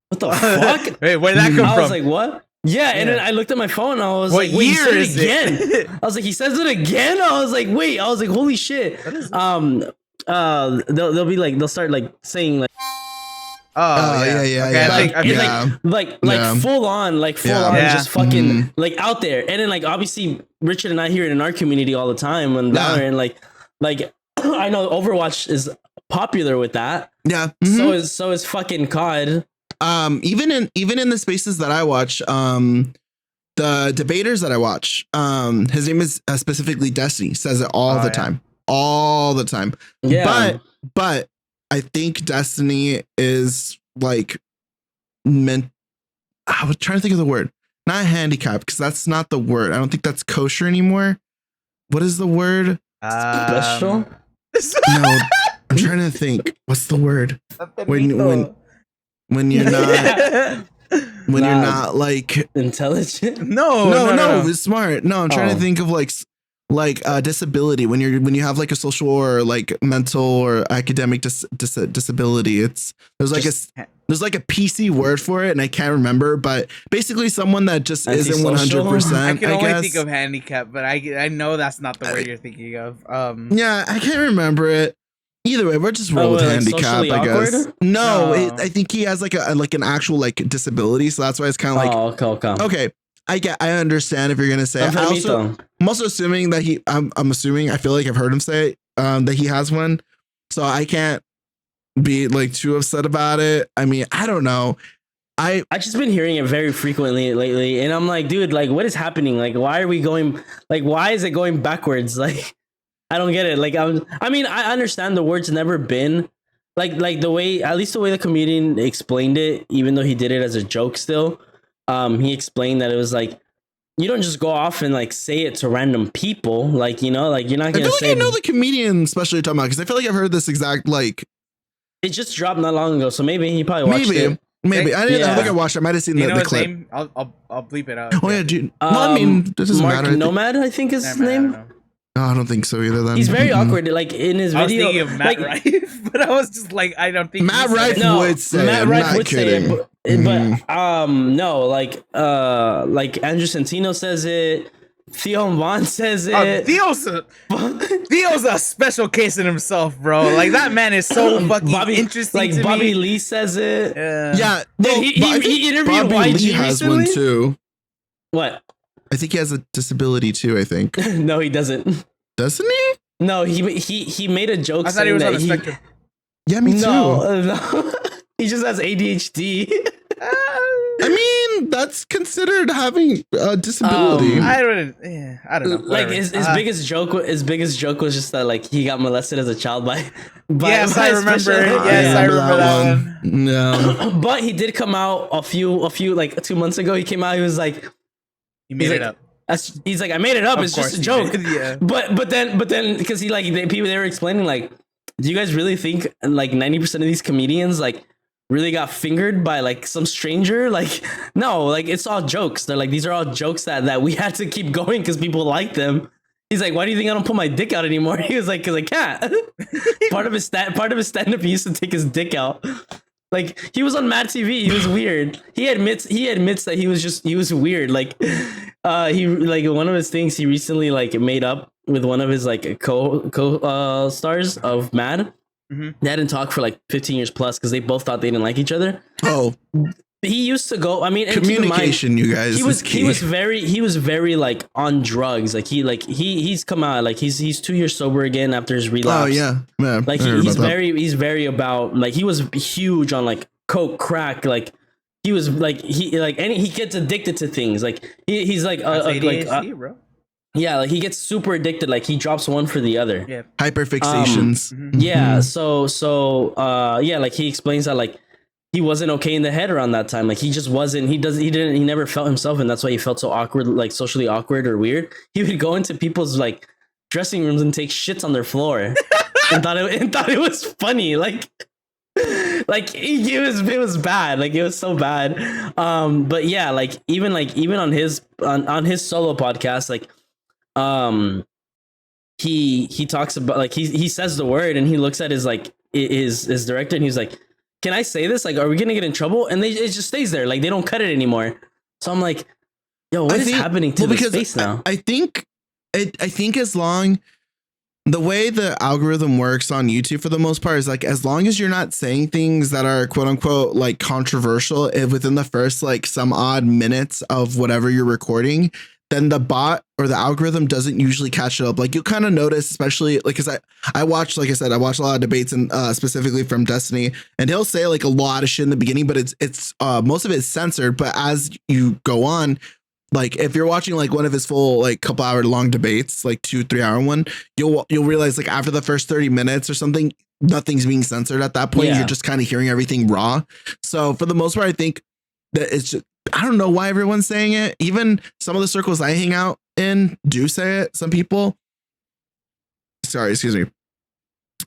what the fuck? Wait, where did that come from? I was like, what? Yeah, and then I looked at my phone. And I was like, wait, year is it again? I was like, he says it again. I was like, wait. I was like, holy shit. They'll be like, they'll start like saying like, like full on just fucking like out there. And then like obviously Richard and I hear it in our community all the time and Valorant, like I know Overwatch is popular with that. So is fucking COD. Even in the spaces that I watch, the debaters that I watch, his name is specifically Destiny, says it all the time. All the time. Yeah. But I think Destiny is like meant. I was trying to think of the word. Not handicap, because that's not the word. I don't think that's kosher anymore. What is the word? Special? No, I'm trying to think. What's the word? When you're not you're not like intelligent. No, it's smart. No, I'm trying to think of like disability, when you have like a social or like mental or academic disability. There's like a PC word for it and I can't remember, but basically someone that just isn't 100%. I can only think of handicap, but I know that's not the word you're thinking of. Yeah, I can't remember it. Either way, we're just roll with handicap, I guess. Awkward? No, I think he has like an actual like disability, so that's why it's kind of like okay. I understand if you're gonna say it. I'm also assuming that I'm assuming, I feel like I've heard him say that he has one, so I can't be like too upset about it. I mean, I don't know. I just been hearing it very frequently lately, and I'm like, dude, like, what is happening? Like, why are we going? Like, why is it going backwards? Like, I don't get it. Like, I mean, I understand the word's never been like the way, at least the way the comedian explained it, even though he did it as a joke still. He explained that it was like, you don't just go off and like say it to random people. Like, you know, like you're not going to say. I know the comedian especially talking about, because I feel like I've heard this exact, like. It just dropped not long ago. So maybe he probably watched it. Maybe. I don't think I watched it. I might have seen the clip. Name? I'll bleep it out. Oh yeah, dude. I mean, this doesn't Mark matter. Nomad, I think is his name. No, I don't think so either. Then he's very awkward. Like in his video, I was thinking of Matt Rife, but I was just like, I don't think Matt Rife would say. Matt Rife would say it, but no, like Andrew Santino says it. Theo Vaughn says it. Theo's a special case in himself, bro. Like that man is so fucking interesting. Like to Bobby me. Lee says it. Yeah. Well, he interviewed Bobby YG Lee has recently? one too. What? I think he has a disability too. I think. No, he doesn't. Doesn't he? No, he made a joke. I thought he was on the spectrum. Yeah, me too. No. He just has ADHD. I mean, that's considered having a disability. I don't know. Like his biggest joke was just that like he got molested as a child by yes, I remember. Yes, I remember that one. No, but he did come out a few like 2 months ago. He came out. He was like, He made it up. He's like, I made it up. Of It's just a course joke. he did, yeah. But then, because he like people they were explaining like, do you guys really think like 90% of these comedians like really got fingered by like some stranger? Like, no, like it's all jokes. They're like, these are all jokes that we had to keep going because people like them. He's like, why do you think I don't put my dick out anymore? He was like, because I can't. part of his stand-up, he used to take his dick out. Like, he was on Mad TV. He was weird. He admits that he was weird. Like, he like one of his things he recently like made up with one of his like co stars of Mad. Mm-hmm. They hadn't talked for like 15 years plus because they both thought they didn't like each other. Oh. He used to go. I mean, communication, you guys. He was very like on drugs. Like he's come out like he's 2 years sober again after his relapse. Oh yeah. Like he's very about like he was huge on like coke, crack. Like he was like he gets addicted to things. Like he's like ADHD, bro. Yeah, like he gets super addicted. Like he drops one for the other. Yeah. Hyperfixations. Yeah. So yeah, like he explains that like he wasn't okay in the head around that time. Like he just wasn't. He never felt himself, and that's why he felt so awkward, like socially awkward or weird. He would go into people's like dressing rooms and take shits on their floor, and thought it was funny. Like it was bad. Like it was so bad. But yeah, like even on his solo podcast, like he talks about like he says the word and he looks at his like his director and he's like, can I say this? Like, are we gonna get in trouble? And it just stays there. Like, they don't cut it anymore. So I'm like, yo, what is happening to the space now? I think as long the way the algorithm works on YouTube for the most part is like, as long as you're not saying things that are quote unquote like controversial within the first like some odd minutes of whatever you're recording, then the bot or the algorithm doesn't usually catch it up. Like you'll kind of notice, especially like, cause I watched, like I said, I watched a lot of debates and specifically from Destiny, and he'll say like a lot of shit in the beginning, but it's most of it is censored. But as you go on, like if you're watching like one of his full like couple hour long debates, like 2-3 hour one, you'll realize like after the first 30 minutes or something, nothing's being censored at that point. Yeah. You're just kind of hearing everything raw. So for the most part, I think that it's just, I don't know why everyone's saying it. Even some of the circles I hang out in do say it. Some people. Sorry, excuse me.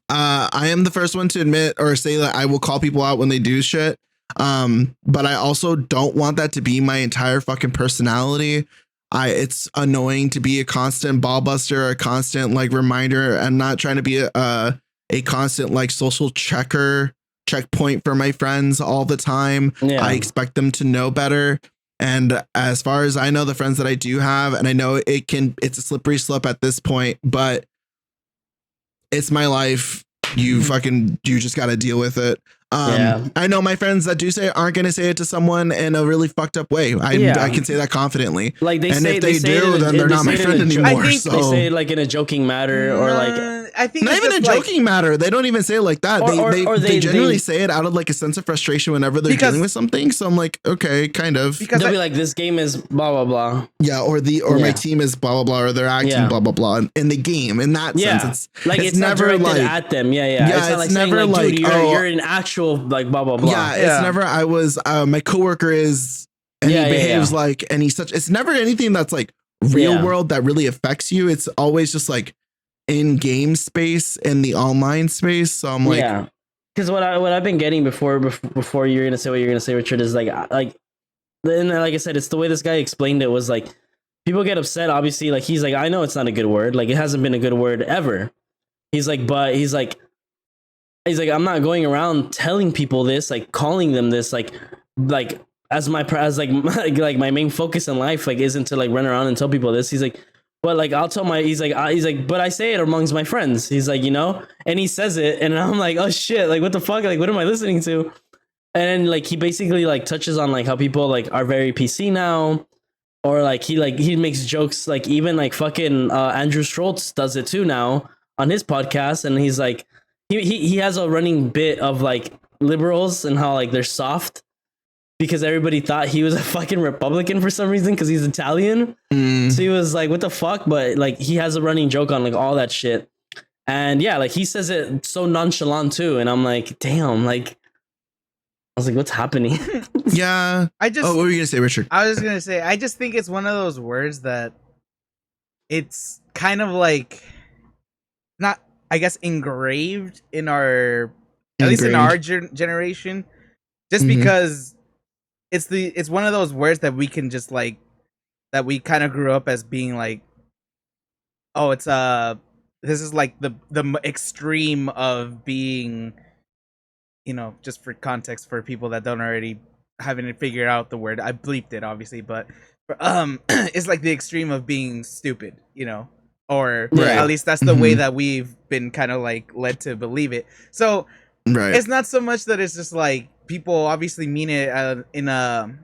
I am the first one to admit or say that I will call people out when they do shit. But I also don't want that to be my entire fucking personality. It's annoying to be a constant ball buster, a constant like reminder. I'm not trying to be a constant like social checkpoint for my friends all the time. Yeah. I expect them to know better. And as far as I know, the friends that I do have, and I know it's a slippery slope at this point, but it's my life. You just got to deal with it. I know my friends that do say it aren't going to say it to someone in a really fucked up way. I can say that confidently. Like if they do, then they're not my friend anymore. They say it like in a joking matter or like. I think not even a joking matter. They don't even say it like that. They generally say it out of like a sense of frustration whenever they're dealing with something. So I'm like, okay, kind of. Because they'll be like, this game is blah blah blah. Yeah, or my team is blah blah blah, or they're acting blah blah blah in the game. In that sense, it's never like at them. It's never like, you're an actual like blah blah blah. Yeah, it's never. I was my coworker is and he behaves like, and he's such. It's never anything that's like real world that really affects you. It's always just like in game space and the online space. So I'm like, because what I've been getting before you're gonna say what you're gonna say, Richard, is like and like I said, it's the way this guy explained it was like people get upset. Obviously, like he's like, I know it's not a good word. Like it hasn't been a good word ever. He's like, but he's like, I'm not going around telling people this, like calling them this, like as my main focus in life, like isn't to like run around and tell people this. He's like, but like I'll tell he's like, but I say it amongst my friends. He's like, and he says it, and I'm like, oh shit, like what the fuck, like what am I listening to? And like he basically like touches on like how people like are very PC now, or like he makes jokes, like even like fucking Andrew Schultz does it too now on his podcast, and he's like he has a running bit of like liberals and how like they're soft because everybody thought he was a fucking Republican for some reason because he's Italian. So he was like, what the fuck? But like he has a running joke on like all that shit. And yeah, like he says it so nonchalant too. And I'm like, damn, like was like, what's happening? Yeah. Oh, what were you gonna say, Richard? I was gonna say, I just think it's one of those words that it's kind of like not, I guess, engraved in our, at least in our generation, just because it's one of those words that we can just like, that we kind of grew up as being like, oh, it's this is like the extreme of being, you know, just for context for people that don't already haven't figured out the word. I bleeped it obviously, but it's like the extreme of being stupid, you know, or at least that's the way that we've been kind of like led to believe it. So it's not so much that it's just like people obviously mean it in a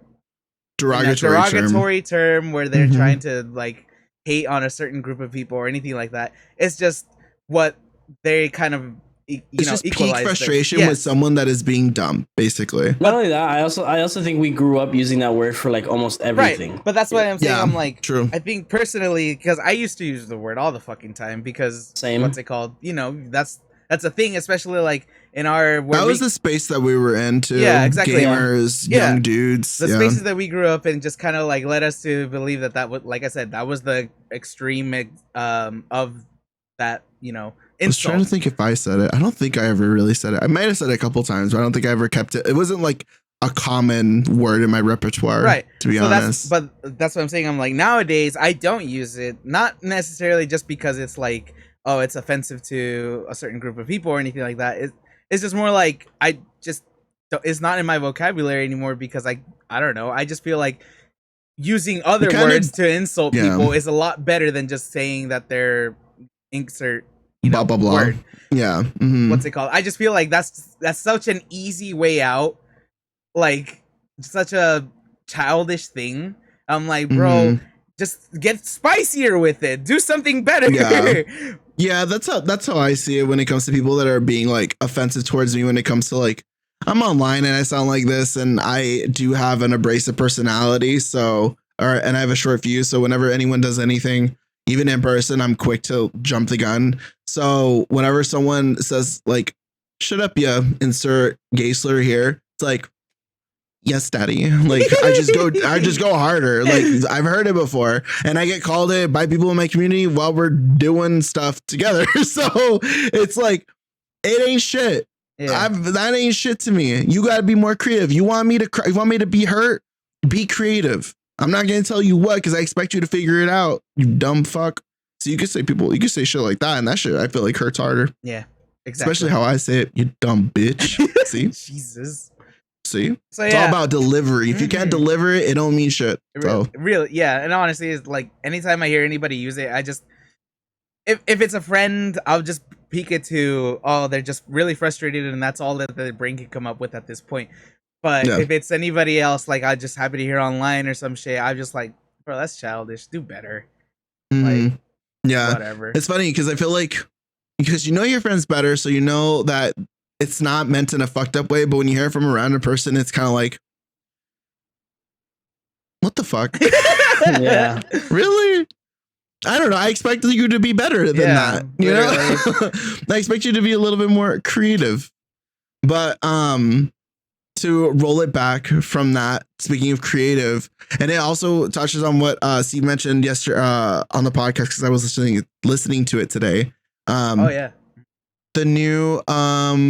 derogatory term where they're trying to like hate on a certain group of people or anything like that. It's just what they kind of it's just peak frustration with someone that is being dumb, basically. Not only that, I also think we grew up using that word for like almost everything. Right. But that's why I'm saying, I'm like, true. I think personally, because I used to use the word all the fucking time because what's it called? You know, that's a thing, especially like in our that was the space that we were into. Yeah, exactly. Gamers, young dudes. The spaces that we grew up in just kind of like led us to believe that would, like I said, that was the extreme of that, you know. Insult. I was trying to think if I said it. I don't think I ever really said it. I might have said it a couple times, but I don't think I ever kept it. It wasn't like a common word in my repertoire, right? To be honest. But that's what I'm saying. I'm like, nowadays I don't use it, not necessarily just because it's like, oh, it's offensive to a certain group of people or anything like that. It's just more like it's not in my vocabulary anymore because I don't know. I just feel like using other words to insult people is a lot better than just saying that they're insert. You know, blah blah blah. Word. Yeah. What's it called? I just feel like that's such an easy way out. Like such a childish thing. I'm like, bro, just get spicier with it. Do something better. Yeah. Yeah, that's how I see it when it comes to people that are being like offensive towards me when it comes to like I'm online and I sound like this and I do have an abrasive personality, and I have a short fuse, so whenever anyone does anything, even in person, I'm quick to jump the gun. So whenever someone says like, shut up, yeah, insert gay slur here, it's like, yes, daddy. Like I just go harder. Like I've heard it before and I get called it by people in my community while we're doing stuff together. So it's like, it ain't shit. Yeah. That ain't shit to me. You got to be more creative. You want me to cry? You want me to be hurt? Be creative. I'm not going to tell you what, because I expect you to figure it out, you dumb fuck. So you could say shit like that, and that shit I feel like hurts harder. Yeah, exactly. Especially how I say it, you dumb bitch. See? Jesus. See? So it's all about delivery. If you can't deliver it, it don't mean shit. So. Really, yeah. And honestly, it's like anytime I hear anybody use it, I just, if it's a friend, I'll just peek it to, oh, they're just really frustrated, and that's all that their brain can come up with at this point. But if it's anybody else, like I just happen to hear online or some shit, I'm just like, bro, that's childish. Do better. Like, whatever. It's funny because I feel like, because you know your friend's better, so you know that it's not meant in a fucked up way, but when you hear it from a random person, it's kind of like, what the fuck? Yeah. Really? I don't know. I expected you to be better than that. You know? I expect you to be a little bit more creative. But to roll it back from that, speaking of creative, and it also touches on what Steve mentioned yesterday on the podcast, because I was listening to it today. The new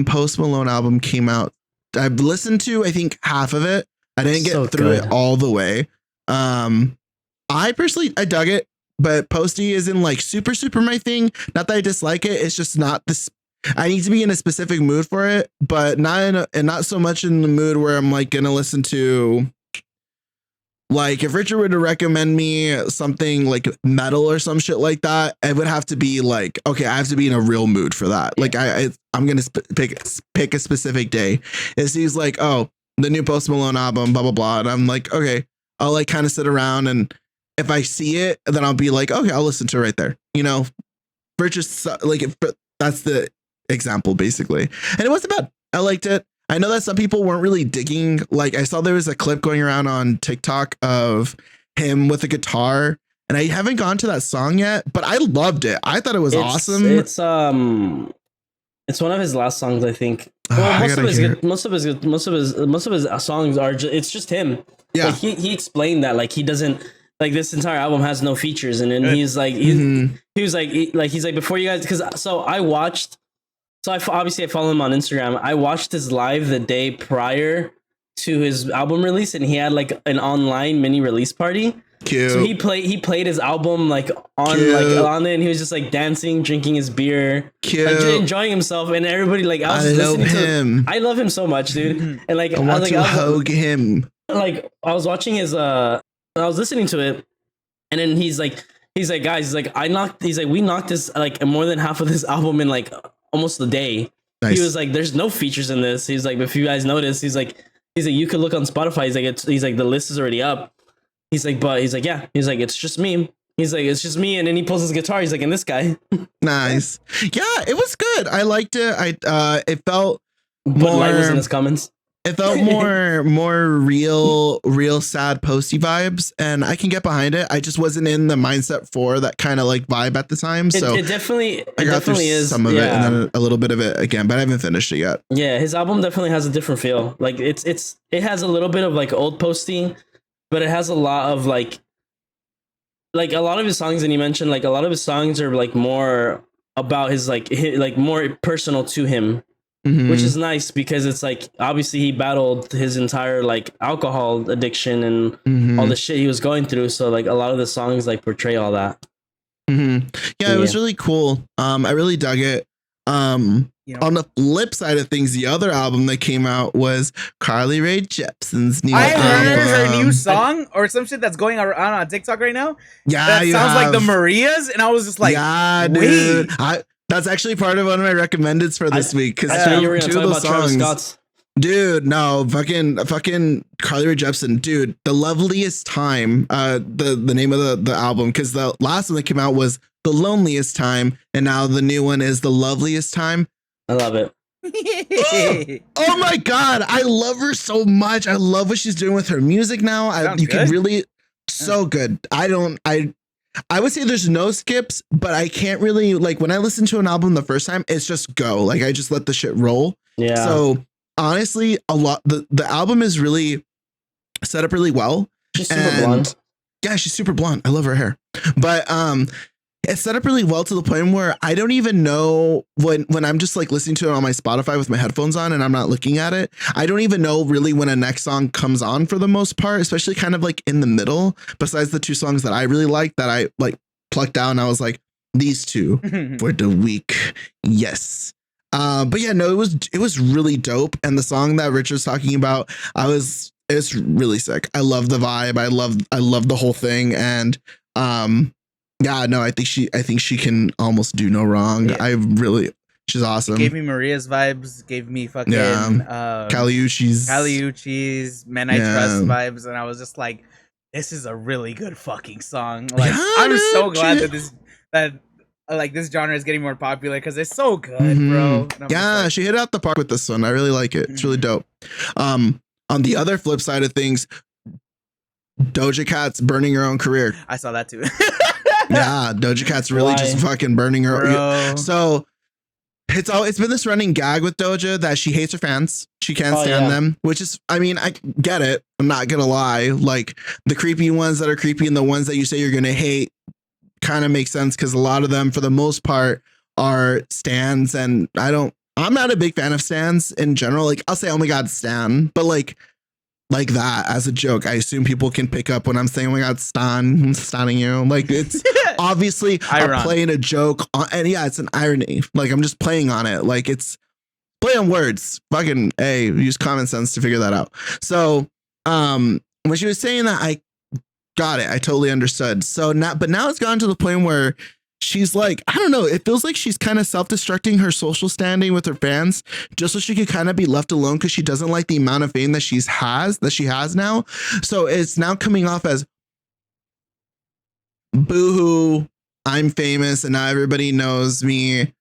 Post Malone album came out. I've listened to, I think, half of it. I didn't get through it all the way. I personally, I dug it, but Posty isn't like super my thing. Not that I dislike it. It's just not this. I need to be in a specific mood for it, but not so much in the mood where I'm like gonna listen to, like, if Richard were to recommend me something like metal or some shit like that, it would have to be like, okay, I have to be in a real mood for that. Yeah. Like I'm gonna pick a specific day. And he's like, oh, the new Post Malone album, blah blah blah, and I'm like, okay, I'll like kind of sit around, and if I see it, then I'll be like, okay, I'll listen to it right there. You know, Richard's like, that's the example basically, and it wasn't bad. I liked it. I know that some people weren't really digging, like I saw there was a clip going around on TikTok of him with a guitar, and I haven't gone to that song yet, but I loved it. I thought it was awesome. It's It's one of his last songs, I think. Most of his songs are it's just him. Yeah. Like he explained that like he doesn't like this entire album has no features, and then he's like he was like he's like before you guys, because obviously I follow him on Instagram. I watched his live the day prior to his album release, and he had like an online mini release party. Cute. So he played his album like on it, and he was just like dancing, drinking his beer, like enjoying himself, and everybody like I love him. I love him so much, dude. And like I want to hug him. Like I was watching his I was listening to it, and then he's like guys, we knocked this like more than half of this album in like almost a day. Nice. He was like, there's no features in this. He's like, if you guys notice, he's like you could look on Spotify. He's like the list is already up. He's like, it's just me. He's like, it's just me. And then he pulls his guitar. He's like, and this guy. Nice. Yeah, it was good. I liked it. It felt more. Light was in his comments. It felt more real sad posty vibes, and I can get behind it. I just wasn't in the mindset for that kind of like vibe at the time. So it definitely is some of it, and then a little bit of it again, but I haven't finished it yet. Yeah, his album definitely has a different feel. Like it has a little bit of like old posty, but it has a lot of like a lot of his songs, and you mentioned like a lot of his songs are like more about his more personal to him. Mm-hmm. Which is nice because it's like obviously he battled his entire like alcohol addiction and all the shit he was going through. So like a lot of the songs like portray all that. Mm-hmm. Yeah, it was really cool. I really dug it. On the flip side of things, the other album that came out was Carly Rae Jepsen's new album. I heard her new song or some shit that's going around on TikTok right now. Yeah, that sounds like the Marias, and I was just like, yeah, dude. That's actually part of one of my recommendeds for this week because you were gonna talk about Travis Scott's. Dude, no, fucking Carly Rae Jepsen, dude. The Loveliest Time, the name of the album, because the last one that came out was The Loneliest Time, and now the new one is The Loveliest Time. I love it. Oh my god, I love her so much. I love what she's doing with her music now. You can really so good. I would say there's no skips, but I can't really like when I listen to an album the first time, it's just go. Like I just let the shit roll. Yeah. So honestly, the album is really set up really well. She's super blonde. Yeah, she's super blonde. I love her hair. But it's set up really well to the point where I don't even know when I'm just like listening to it on my Spotify with my headphones on and I'm not looking at it. I don't even know really when a next song comes on for the most part, especially kind of like in the middle, besides the two songs that I really like that I like plucked out and I was like, these two for the week. Yes. But yeah, no, it was really dope. And the song that Richard's talking about, it's really sick. I love the vibe. I love the whole thing. And yeah, no, I think she can almost do no wrong. Yeah. She's awesome. It gave me Maria's vibes, gave me fucking Caliucci's Men I Trust vibes, and I was just like, this is a really good fucking song. Like I'm so glad that this genre is getting more popular because it's so good, bro. Yeah, she hit out the park with this one. I really like it. It's really dope. On the other flip side of things, Doja Cat's burning her own career. I saw that too. Yeah, Doja Cat's really just fucking burning her. Bro. So it's been this running gag with Doja that she hates her fans. She can't stand them, which is, I mean, I get it. I'm not gonna lie. Like the creepy ones that are creepy and the ones that you say you're gonna hate kind of make sense because a lot of them, for the most part, are stans, and I'm not a big fan of stans in general. Like I'll say, oh my god, stan, but like that as a joke, I assume people can pick up when I'm saying, oh my god, Stan, I'm stunning you. Like it's obviously I'm playing a joke and yeah, it's an irony. Like I'm just playing on it. Like it's play on words. Fucking use common sense to figure that out. So when she was saying that, I got it. I totally understood. So now it's gone to the point where she's like, I don't know, it feels like she's kind of self-destructing her social standing with her fans just so she could kind of be left alone because she doesn't like the amount of fame that she has now. So it's now coming off as boo-hoo, I'm famous and now everybody knows me,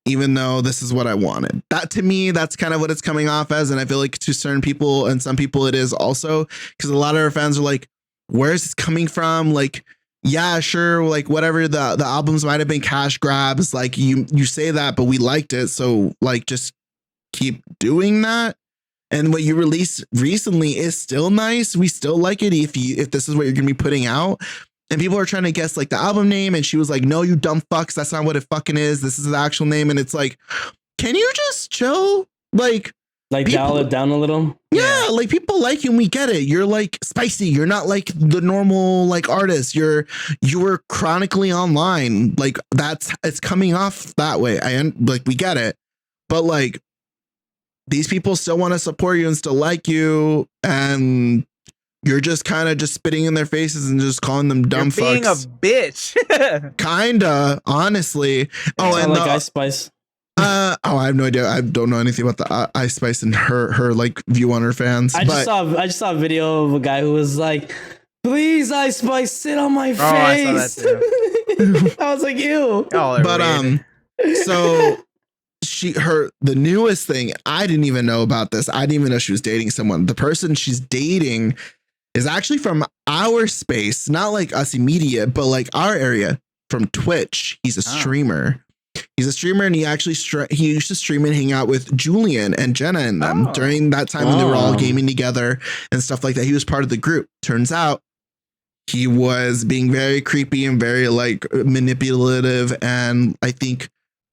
even though this is what I wanted. That to me, that's kind of what it's coming off as. And I feel like to certain people and some people it is also, because a lot of her fans are like, where is this coming from? Like, yeah, sure, like whatever, the albums might have been cash grabs, like you say that, but we liked it, so like just keep doing that. And what you released recently is still nice. We still like it if this is what you're gonna be putting out. And people are trying to guess like the album name, and she was like, "No, you dumb fucks, that's not what it fucking is. This is the actual name." And it's like, can you just chill? Like dial it down a little. Yeah, like people like you and we get it. You're like spicy. You're not like the normal like artist. You were chronically online. Like it's coming off that way. Like we get it. But like these people still want to support you and still like you, and you're just kind of just spitting in their faces and just calling them dumb fucks. Being a bitch. Kinda, honestly. Oh, and like Ice Spice. I have no idea. I don't know anything about the Ice Spice and her like view on her fans. I just saw a video of a guy who was like, "Please, Ice Spice, sit on my face." I saw that too. I was like, "Ew." But so the newest thing, I didn't even know about this. I didn't even know she was dating someone. The person she's dating is actually from our space, not like us immediate, but like our area, from Twitch. He's a streamer. He's a streamer, and he actually he used to stream and hang out with Julian and Jenna and them during that time when they were all gaming together and stuff like that. He was part of the group. Turns out he was being very creepy and very like manipulative, and I think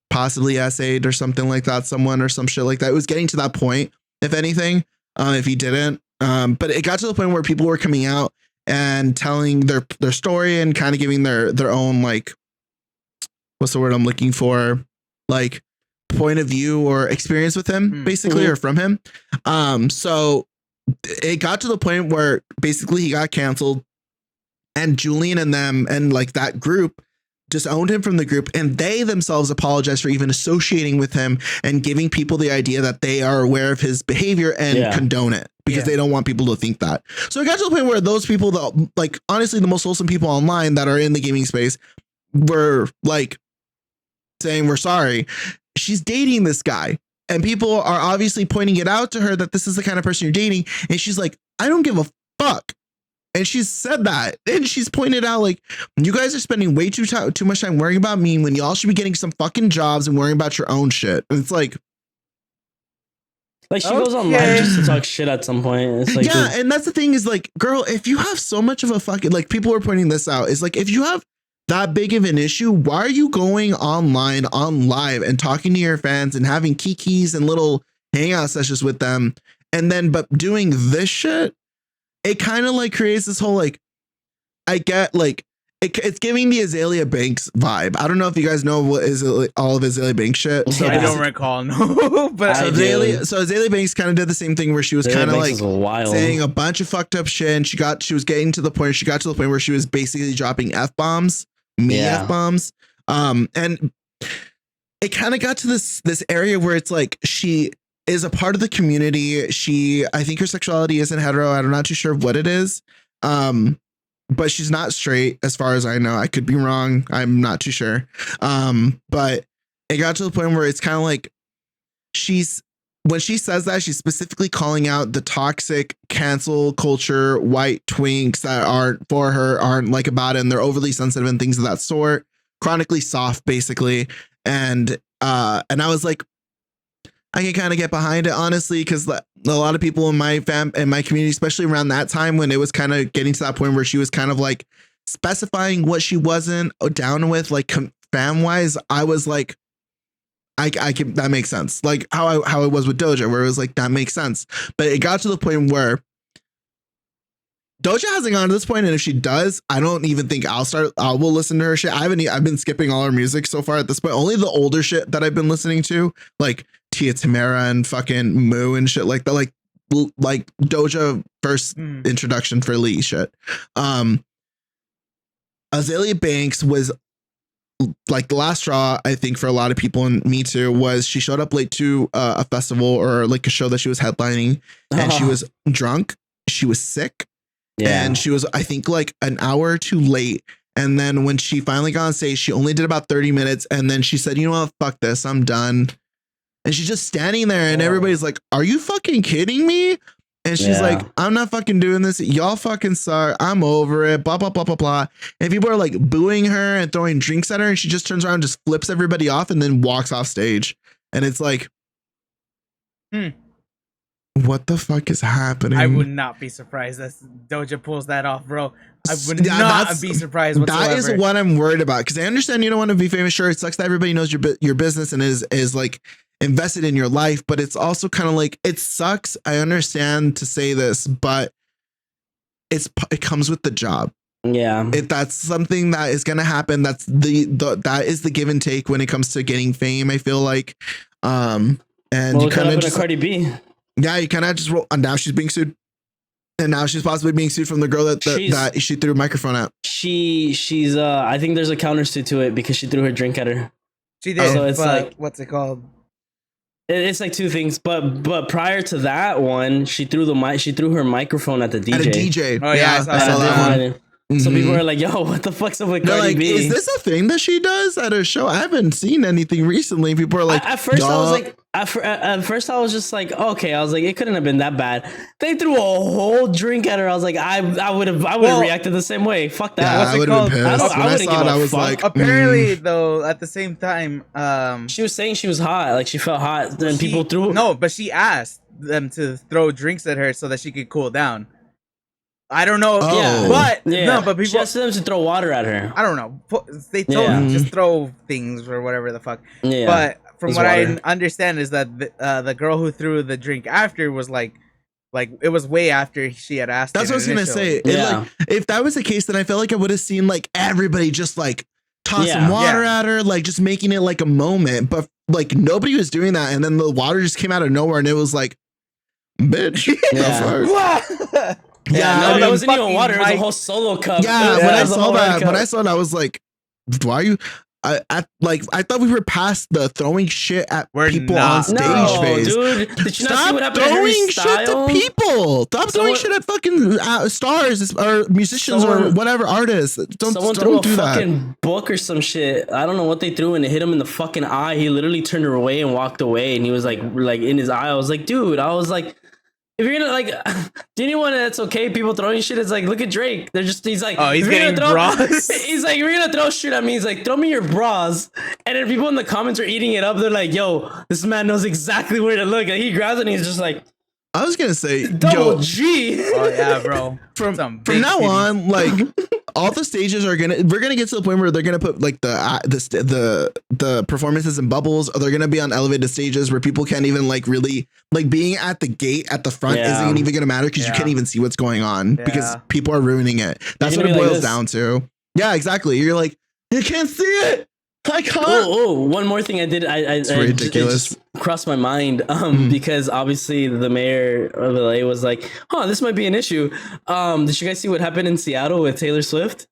possibly essayed or something like that, someone or some shit like that. It was getting to that point, if anything, if he didn't. But it got to the point where people were coming out and telling their story and kind of giving their own like, what's the word I'm looking for? Like point of view or experience with him, basically, or from him. So it got to the point where basically he got canceled, and Julian and them and like that group just owned him from the group, and they themselves apologized for even associating with him and giving people the idea that they are aware of his behavior and condone it, because they don't want people to think that. So it got to the point where those people that like, honestly, the most wholesome people online that are in the gaming space were like saying, "We're sorry. She's dating this guy." And people are obviously pointing it out to her that this is the kind of person you're dating. And she's like, "I don't give a fuck." And she's said that, and she's pointed out like, "You guys are spending way too much time worrying about me when y'all should be getting some fucking jobs and worrying about your own shit." And it's like she goes online just to talk shit at some point. It's like, yeah, and that's the thing is like, girl, if you have so much of a fucking, like, people are pointing this out, is like, if you have that big of an issue, why are you going online on live and talking to your fans and having kikis and little hangout sessions with them, and then but doing this shit? It kind of like creates this whole like, I get like it's giving the Azalea Banks vibe. I don't know if you guys know what is all of Azalea Banks shit. So I don't recall, no. But Azalea Banks kind of did the same thing where she was kind of like saying a bunch of fucked up shit, and she was getting to the point. She got to the point where she was basically dropping F-bombs, F-bombs. And it kind of got to this area where it's like she is a part of the community. I think her sexuality isn't hetero. I'm not too sure what it is. But she's not straight as far as I know. I could be wrong. I'm not too sure. But it got to the point where it's kind of like when she says that, she's specifically calling out the toxic cancel culture, white twinks that aren't for her, aren't like about it, and they're overly sensitive and things of that sort. Chronically soft, basically. And I was like, I can kind of get behind it, honestly, because a lot of people in my community, especially around that time when it was kind of getting to that point where she was kind of like specifying what she wasn't down with, like fam wise, I was like, I can, that makes sense. Like how it was with Doja, where it was like, that makes sense. But it got to the point where Doja hasn't gone to this point, and if she does, I don't even think I will listen to her shit. I've been skipping all her music so far at this point. Only the older shit that I've been listening to, like Tia Tamara and fucking Moo and shit like that, like Doja first introduction for Lee shit. Azalea Banks was like the last straw, I think, for a lot of people, and me too, was she showed up late to a festival or like a show that she was headlining, and she was drunk, she was sick, and she was, I think, like an hour or two late. And then when she finally got on stage, she only did about 30 minutes, and then she said, "You know what, fuck this, I'm done." And she's just standing there, and everybody's like, "Are you fucking kidding me?" And she's like, I'm not fucking doing this. Y'all fucking suck. I'm over it. Blah, blah, blah, blah, blah. And people are like booing her and throwing drinks at her. And she just turns around and just flips everybody off and then walks off stage. And it's like, what the fuck is happening? I would not be surprised that Doja pulls that off, bro. I would not be surprised whatsoever. That is what I'm worried about. Because I understand you don't want to be famous. Sure, it sucks that everybody knows your business and is like invested in your life, but it's also kind of like, it sucks. I understand to say this, but it comes with the job. Yeah. If that's something that is going to happen, that's that is the give and take when it comes to getting fame, I feel like. And you kind of just Cardi B. Yeah, you kind of just roll. And now she's being sued. And now she's possibly being sued from the girl that she threw a microphone at. She's I think there's a countersuit to it because she threw her drink at her. She did. So it's like, what's it called? It's like two things, but prior to that one, she threw her microphone at the DJ. At a DJ. Oh yeah, I saw that one. So people are like, "Yo, what the fuck's up with Cardi like, B? Is this a thing that she does at a show? I haven't seen anything recently." People are like, at first I was just like, okay. I was like, it couldn't have been that bad. They threw a whole drink at her. I was like, I would have reacted the same way. Fuck that. Yeah, What's I would have been pissed. When I saw it, I was like, apparently though, at the same time, she was saying she was hot, like she felt hot. Then people threw. No, but she asked them to throw drinks at her so that she could cool down. I don't know. But people she asked them to throw water at her. I don't know. They told them just throw things or whatever the fuck. Yeah. But from what I understand is that the girl who threw the drink after was like it was way after she had asked. That's what I was gonna say. Like, if that was the case, then I felt like I would have seen like everybody just like tossing water at her, like just making it like a moment. But like nobody was doing that, and then the water just came out of nowhere, and it was like, bitch. No, that wasn't even water. It was a whole solo cup. Yeah, when I saw that, I was like, why are you? I thought we were past the throwing shit at people on stage phase. Dude, did you not see what happened to Harry Styles? Stop throwing shit to people. Stop throwing shit at fucking stars or musicians or whatever artists. Someone threw a fucking book or some shit. I don't know what they threw, and it hit him in the fucking eye. He literally turned away and walked away, and he was like in his eye. I was like, dude. I was like, if you're gonna like, do anyone that's okay? People throwing shit. It's like, look at Drake. He's like, oh, he's getting bras. He's like, you're gonna throw shit at me. He's like, throw me your bras. And then people in the comments are eating it up. They're like, yo, this man knows exactly where to look. And he grabs it and he's just like, I was gonna say, double G. Oh yeah, bro. From now on, like all the stages we're gonna get to the point where they're gonna put like the performances in bubbles, or they're gonna be on elevated stages where people can't even like really like being at the gate at the front isn't even gonna matter because you can't even see what's going on because people are ruining it. That's what it boils down to. Yeah, exactly. You're like, you can't see it. I can't. One more thing I did. It's ridiculous. It just crossed my mind because obviously the mayor of LA was like, this might be an issue. Did you guys see what happened in Seattle with Taylor Swift?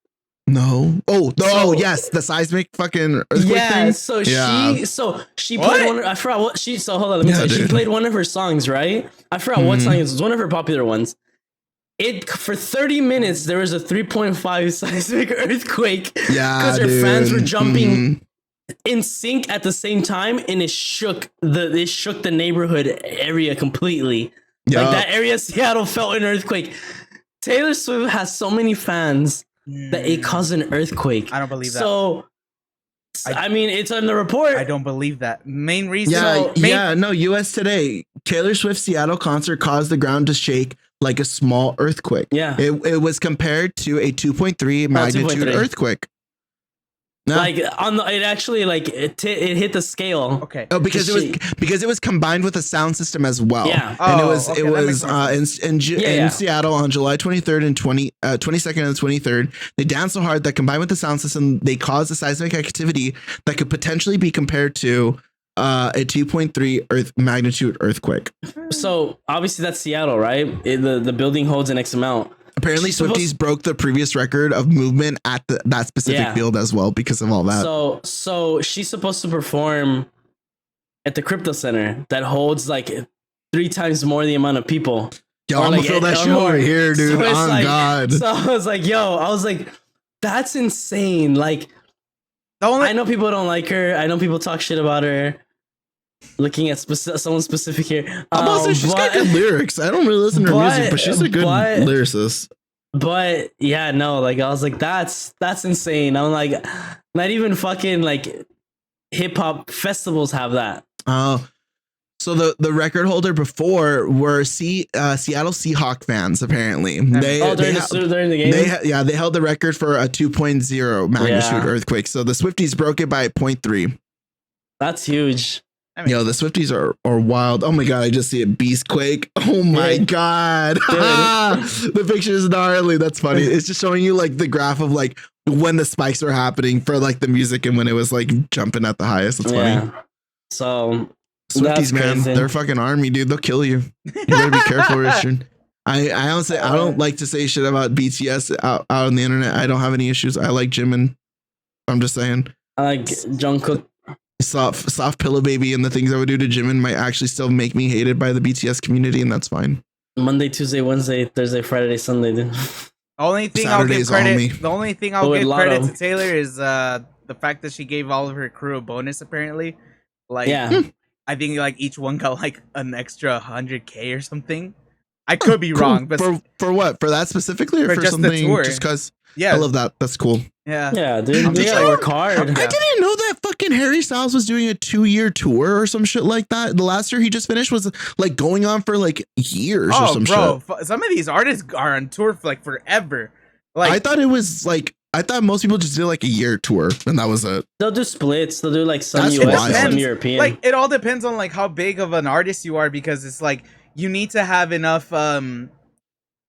No. Yes, the seismic fucking earthquake thing. She played one. I forgot what she. So hold on, let me tell you. She played one of her songs, right? I forgot what song it was. It was one of her popular ones. For 30 minutes there was a 3.5 seismic earthquake because her fans were jumping in sync at the same time, and it shook the neighborhood area completely. Like that area of Seattle felt an earthquake. Taylor Swift has so many fans that it caused an earthquake. I don't believe that. So I mean, it's on the report. I don't believe that. Main reason. US Today. Taylor Swift's Seattle concert caused the ground to shake like a small earthquake. Yeah. It was compared to a 2.3 magnitude earthquake. No. Like it actually like it hit the scale. Okay. Oh, because it was combined with a sound system as well. Yeah. And it was in Seattle on July 23rd and 22nd and 23rd. They danced so hard that combined with the sound system, they caused a seismic activity that could potentially be compared to a 2.3 magnitude earthquake. So obviously that's Seattle, right? The building holds an X amount. Apparently, Swifties broke the previous record of movement at that specific field as well because of all that. So she's supposed to perform at the Crypto Center that holds like 3 times more the amount of people. Yo, I'm gonna feel that shit over here, dude. So God. So I was like, that's insane. Like, I know people don't like her. I know people talk shit about her. looking at someone specific here. I'm about to say she's got good lyrics. I don't really listen to her music, but she's a good lyricist. But yeah, no, like I was like, that's insane. I'm like, not even fucking like hip hop festivals have that. Oh. So the record holder before were Seattle Seahawk fans. Apparently, during the game, they held the record for a 2.0 magnitude earthquake. So the Swifties broke it by 0.3. That's huge. I mean, the Swifties are wild. Oh my god, I just see a beastquake. Oh my god, the picture is gnarly. That's funny. It's just showing you like the graph of like when the spikes were happening for like the music and when it was like jumping at the highest. It's funny. So. Swifties, man, they're fucking army, dude. They'll kill you. You better be careful, Richard. I honestly, I don't like to say shit about BTS out on the internet. I don't have any issues. I like Jimin. I'm just saying. I like Jungkook. Soft Pillow Baby and the things I would do to Jimin might actually still make me hated by the BTS community, and that's fine. Monday, Tuesday, Wednesday, Thursday, Friday, Sunday, dude. The only thing I'll give credit to Taylor is the fact that she gave all of her crew a bonus, apparently. Like, I think like each one got like an extra 100K or something. I could be wrong, but for what? For that specifically, or for just something? The tour. Just because. Yeah, I love that. That's cool. Yeah, dude. They gotta work hard. I didn't know that fucking Harry Styles was doing a 2-year tour or some shit like that. The last year he just finished was like going on for like years or some shit. Some of these artists are on tour for like forever. Like I thought most people just did like a year tour and that was it. They'll do splits. They'll do like some US and some European. Like it all depends on like how big of an artist you are, because it's like you need to have enough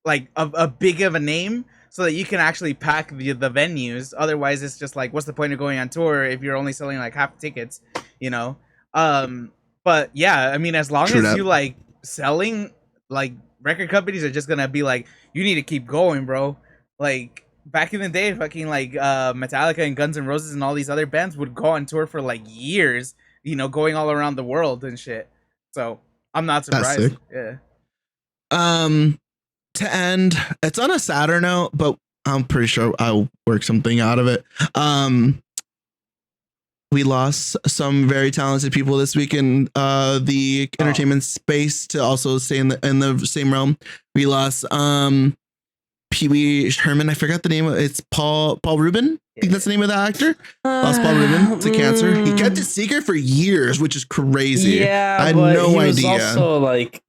like a big of a name so that you can actually pack the venues. Otherwise, it's just like, what's the point of going on tour if you're only selling like half tickets, you know? But yeah, I mean, as long as you like selling, like record companies are just gonna be like, you need to keep going, bro. Like back in the day, fucking like Metallica and Guns N' Roses and all these other bands would go on tour for like years, you know, going all around the world and shit. So I'm not surprised. Yeah. To end, it's on a sadder note, but I'm pretty sure I'll work something out of it. We lost some very talented people this week in the entertainment space to also stay in the same realm. We lost Pee Wee Herman. I forgot the name of it. It's Paul Rubin. I think that's the name of the actor. Lost Paul Rubin to cancer. He kept it secret for years, which is crazy. Yeah, I had no idea. Also, like,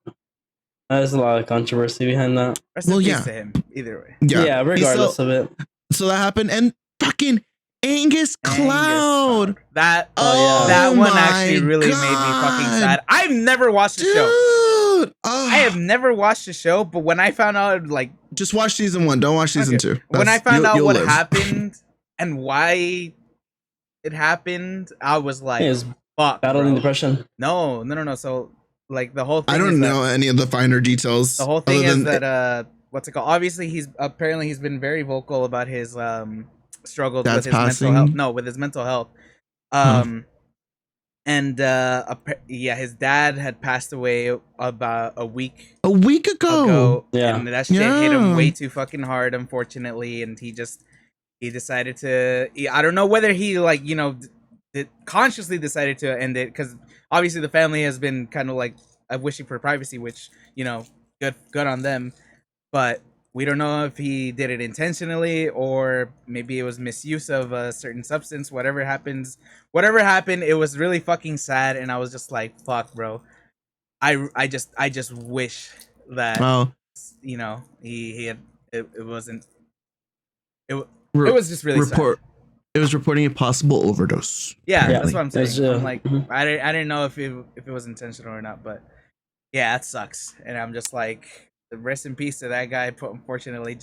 there's a lot of controversy behind that. To him, either way. Yeah, regardless of it. So that happened, and fucking Angus Cloud. That one actually really made me fucking sad. I've never watched the show. I have never watched the show, but when I found out, like, just watch season 1. Don't watch season 2. When I found out what happened and why it happened, I was like, fuck, battling depression. No. So like the whole thing, I don't know any of the finer details. The whole thing is that what's it called? Obviously, he's been very vocal about his struggles with his mental health. No, with his mental health. And his dad had passed away about a week ago. Yeah, and that shit hit him way too fucking hard, unfortunately. And he decided to. I don't know whether he like consciously decided to end it, because obviously the family has been kind of like wishing for privacy, which good on them. But we don't know if he did it intentionally or maybe it was misuse of a certain substance. Whatever happened, it was really fucking sad, and I was just like, fuck, bro. I just wish that he had it wasn't it was just really sad. It was reporting a possible overdose. Yeah, that's what I'm saying. I'm like, I didn't know if it was intentional or not, but yeah, that sucks. And I'm just like, rest in peace to that guy. Unfortunately,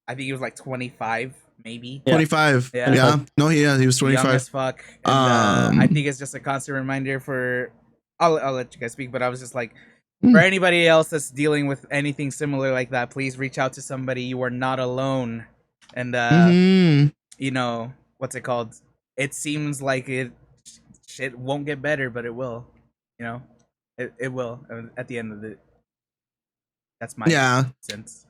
I think he was like 25, maybe 25. Yeah. No, he was 25. Young as fuck. And, I think it's just a constant reminder for. I'll let you guys speak, but I was just like, for anybody else that's dealing with anything similar like that, please reach out to somebody. You are not alone. And what's it called? It seems like shit won't get better, but it will. It will at the end of it. That's my sense.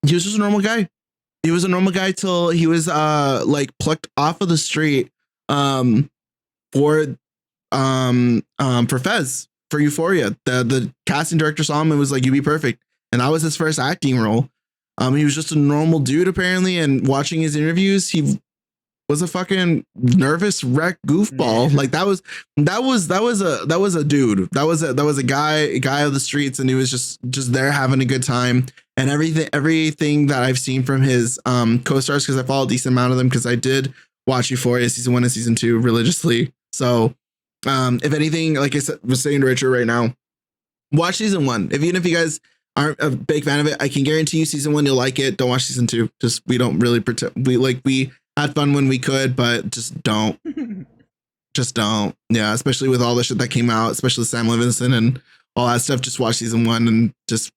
He was just a normal guy. He was a normal guy till he was like plucked off of the street for for Fez for Euphoria. The casting director saw him and was like, "You'd be perfect," and that was his first acting role. He was just a normal dude apparently, and watching his interviews, he was a fucking nervous wreck goofball. Yeah. Like that was a dude. That was a guy of the streets, and he was just there having a good time. And everything that I've seen from his co-stars, because I follow a decent amount of them, because I did watch Euphoria season 1 and season 2 religiously. So if anything, like I was saying to Richard right now, watch season 1. Even if you guys aren't a big fan of it, I can guarantee you season 1 you'll like it. Don't watch season 2. Just we don't really pretend we had fun when we could, but just don't. Just don't. Yeah, especially with all the shit that came out, especially Sam Levinson and all that stuff. Just watch season 1 and just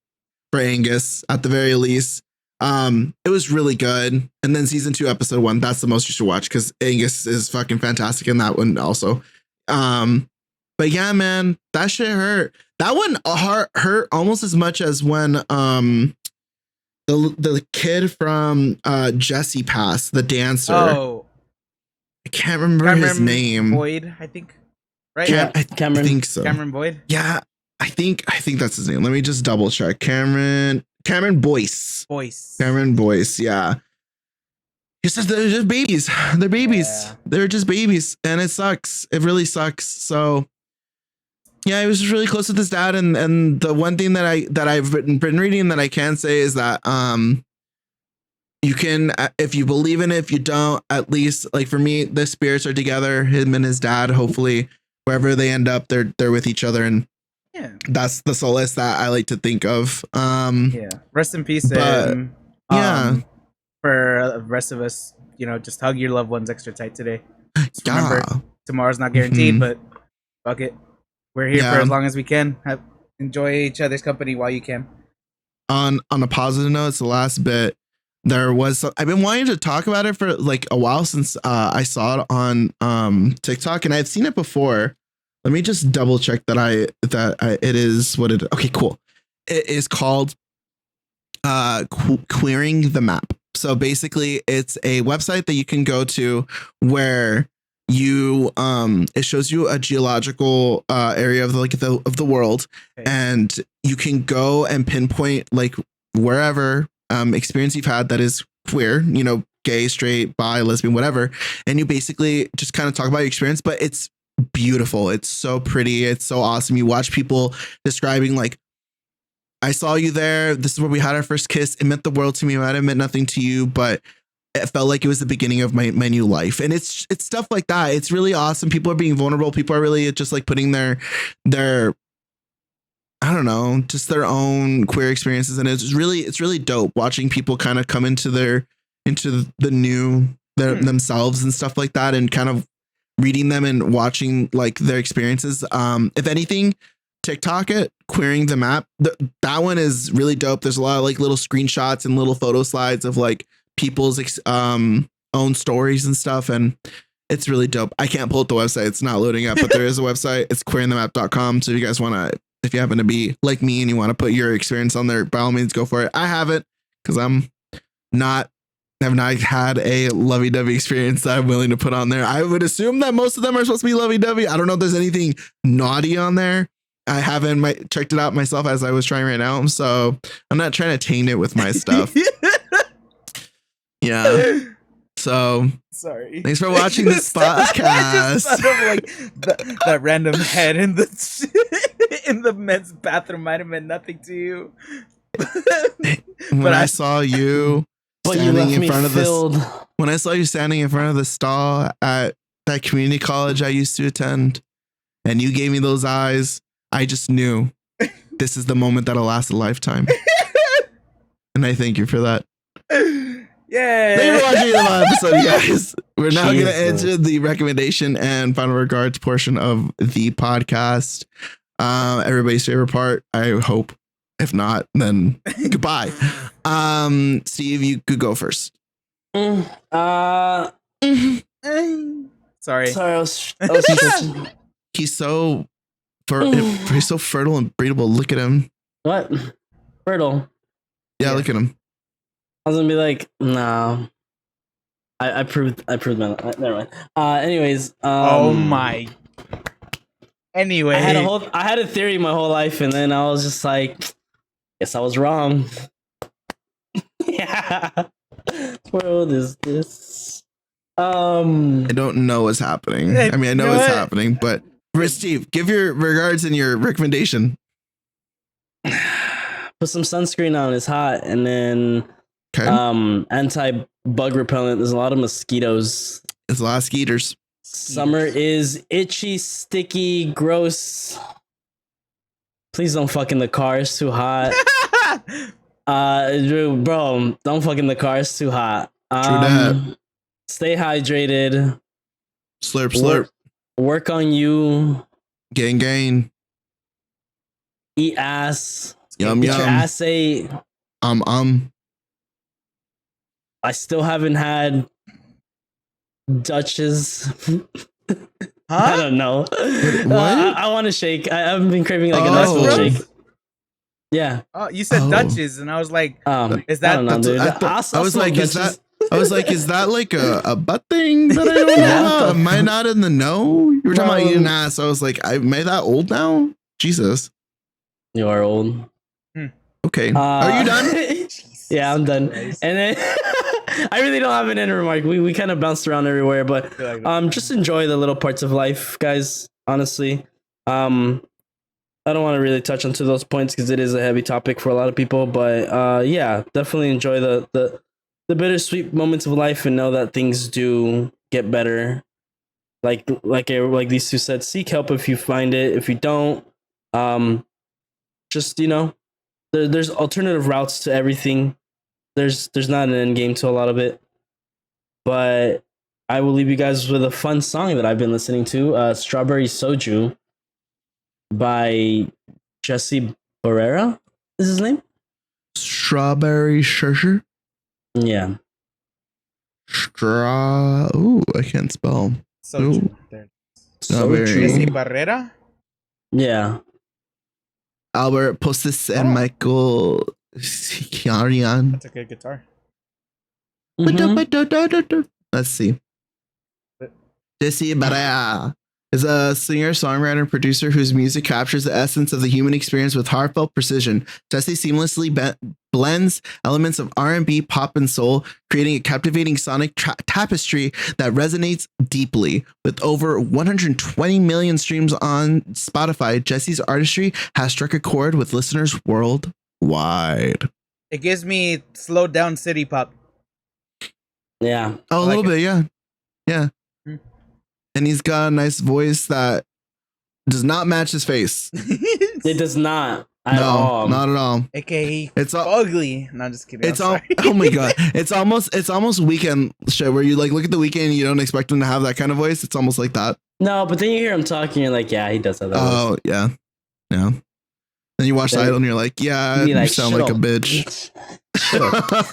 for Angus at the very least. It was really good. And then season 2, episode 1, that's the most you should watch because Angus is fucking fantastic in that one also. But yeah, man, that shit hurt. That one hurt almost as much as when the kid from Jesse passed, the dancer. Oh, I can't remember his name. Boyd, I think. Right? I think so. Cameron Boyd? Yeah, I think that's his name. Let me just double check. Cameron Boyce. Cameron Boyce, yeah. He says they're just babies. They're babies. Yeah. They're just babies. And it sucks. It really sucks. So yeah, he was just really close with his dad. And the one thing that I've been reading that I can say is that you can, if you believe in it, if you don't, at least like for me, the spirits are together, him and his dad. Hopefully wherever they end up, they're with each other. And yeah, that's the solace that I like to think of. Yeah. Rest in peace. But, yeah. For the rest of us, just hug your loved ones extra tight today. Just remember, tomorrow's not guaranteed, but fuck it. We're here for as long as we can. Enjoy each other's company while you can. On a positive note, it's the last bit. I've been wanting to talk about it for like a while since I saw it on TikTok, and I've seen it before. Let me just double check that it is what it. Okay, cool. It is called Queering the Map. So basically, it's a website that you can go to where you it shows you a geological area of the world, okay. And you can go and pinpoint like wherever experience you've had that is queer, gay, straight, bi, lesbian, whatever, and you basically just kind of talk about your experience. But it's beautiful. It's so pretty. It's so awesome. You watch people describing like, I saw you there. This is where we had our first kiss. It meant the world to me. It might have meant nothing to you, but it felt like it was the beginning of my new life. And it's stuff like that. It's really awesome. People are being vulnerable. People are really just like putting their I don't know, just their own queer experiences. And it's really dope watching people kind of come into the new themselves and stuff like that, and kind of reading them and watching like their experiences. If anything, TikTok it, Queering the Map. That one is really dope. There's a lot of like little screenshots and little photo slides of like people's own stories and stuff, and it's really dope. I can't pull up the website. It's not loading up, but there is a website. It's queeringthemap.com. So if you guys want to, if you happen to be like me and you want to put your experience on there, by all means, go for it. I haven't, because have not had a lovey-dovey experience that I'm willing to put on there. I would assume that most of them are supposed to be lovey-dovey. I don't know if there's anything naughty on there. I haven't checked it out myself as I was trying right now, so I'm not trying to taint it with my stuff. Yeah. So sorry. Thanks for watching this podcast. I just thought of like that random head in the men's bathroom might have meant nothing to you. When I saw you standing in front of when I saw you standing in front of the stall at that community college I used to attend, and you gave me those eyes, I just knew this is the moment that'll last a lifetime. And I thank you for that. Yeah. Thank you for watching the episode, guys. We're now going to enter the recommendation and final regards portion of the podcast. Everybody's favorite part, I hope. If not, then goodbye. Steve, you could go first. Sorry. I was he's so fertile and breedable. Look at him. What? Fertile? Yeah, look at him. I was gonna be like, no. I proved my. Never mind. Anyways. Oh my. Anyway, I had a theory my whole life, and then I was just like, guess I was wrong. Yeah. What world is this? I don't know what's happening. I mean, I know what's happening, but Steve, give your regards and your recommendation. Put some sunscreen on. It's hot, and then anti-bug repellent. There's a lot of mosquitoes. There's a lot of skeeters. Summer is itchy, sticky, gross. Please don't fuck in the car. It's too hot. Bro, don't fuck in the car. It's too hot. True that. Stay hydrated. Slurp, slurp. Work on you. Gain. Eat ass. Yum, Get yum. your ass ate. I still haven't had Dutch's. I don't know. What? I want to shake. I've been craving like a nice little shake. Yeah. Oh, you said Dutch's, and I was like, is that? I don't know, dude. I was like, is that like a butt thing that I don't know? Am I not in the know? You were talking about eating ass. I was like, am I that old now? Jesus. You are old. Okay. Are you done? Yeah, I'm done. And then I really don't have an end remark. We kind of bounced around everywhere, but just enjoy the little parts of life, guys. Honestly, I don't want to really touch onto those points because it is a heavy topic for a lot of people. But yeah, definitely enjoy the bittersweet moments of life and know that things do get better. Like these two said, seek help if you find it. If you don't, just there's alternative routes to everything. There's not an end game to a lot of it. But I will leave you guys with a fun song that I've been listening to, Strawberry Soju by Jesse Barrera is his name? Strawberry Shersher? Yeah. Ooh, I can't spell. Soju. Jesse Barrera? Yeah. Albert Postis and Michael Kiarian. That's a good guitar. Let's see. Jesse Barrera is a singer, songwriter, and producer whose music captures the essence of the human experience with heartfelt precision. Jesse seamlessly blends elements of R&B, pop, and soul, creating a captivating sonic tapestry that resonates deeply. With over 120 million streams on Spotify, Jesse's artistry has struck a chord with listeners worldwide. It gives me slowed down city pop. Yeah. Oh, a little bit, yeah. Yeah. And he's got a nice voice that does not match his face. It does not at all. Not at all. AKA it's ugly. No, just kidding. It's all. Oh my god. It's almost Weekend shit where you like look at the Weekend and you don't expect him to have that kind of voice. It's almost like that. No, but then you hear him talking, you're like, yeah, he does have that voice. Oh yeah. Yeah. Then you watch the Idol and you're like, yeah, you sound like a bitch. Shut up.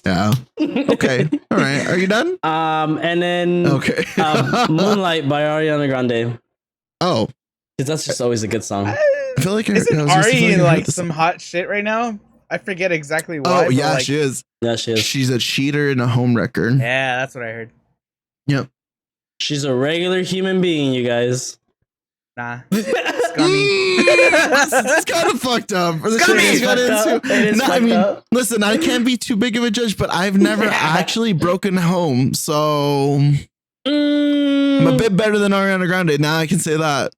Yeah. Okay. All right. Are you done? And then okay. Moonlight by Ariana Grande. Oh. Because that's just always a good song. I feel like isn't Ari in like some hot shit right now? I forget exactly why. Oh yeah, she is. Yeah, she is. She's a cheater and a home wrecker. Yeah, that's what I heard. Yep. She's a regular human being, you guys. Nah. Scummy. That's kind of fucked up. Listen, I can't be too big of a judge, but I've never actually broken home, so I'm a bit better than Ariana Grande. Now I can say that.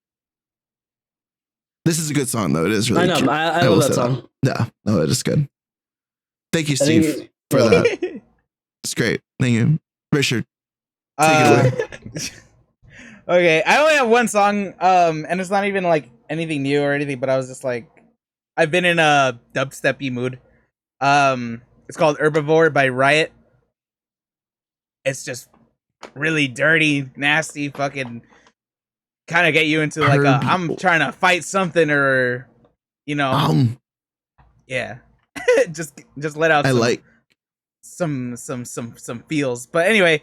This is a good song, though. It is really. I know. I love that song. Yeah, no, it is good. Thank you, Steve, for that. It's great. Thank you, Richard. Take it away. Okay, I only have one song, and it's not even like anything new or anything, but I was just like, I've been in a dubsteppy mood. It's called Herbivore by R.I.P. It's just really dirty, nasty, fucking kind of get you into like I'm trying to fight something or, yeah, just let out. Some feels, but anyway,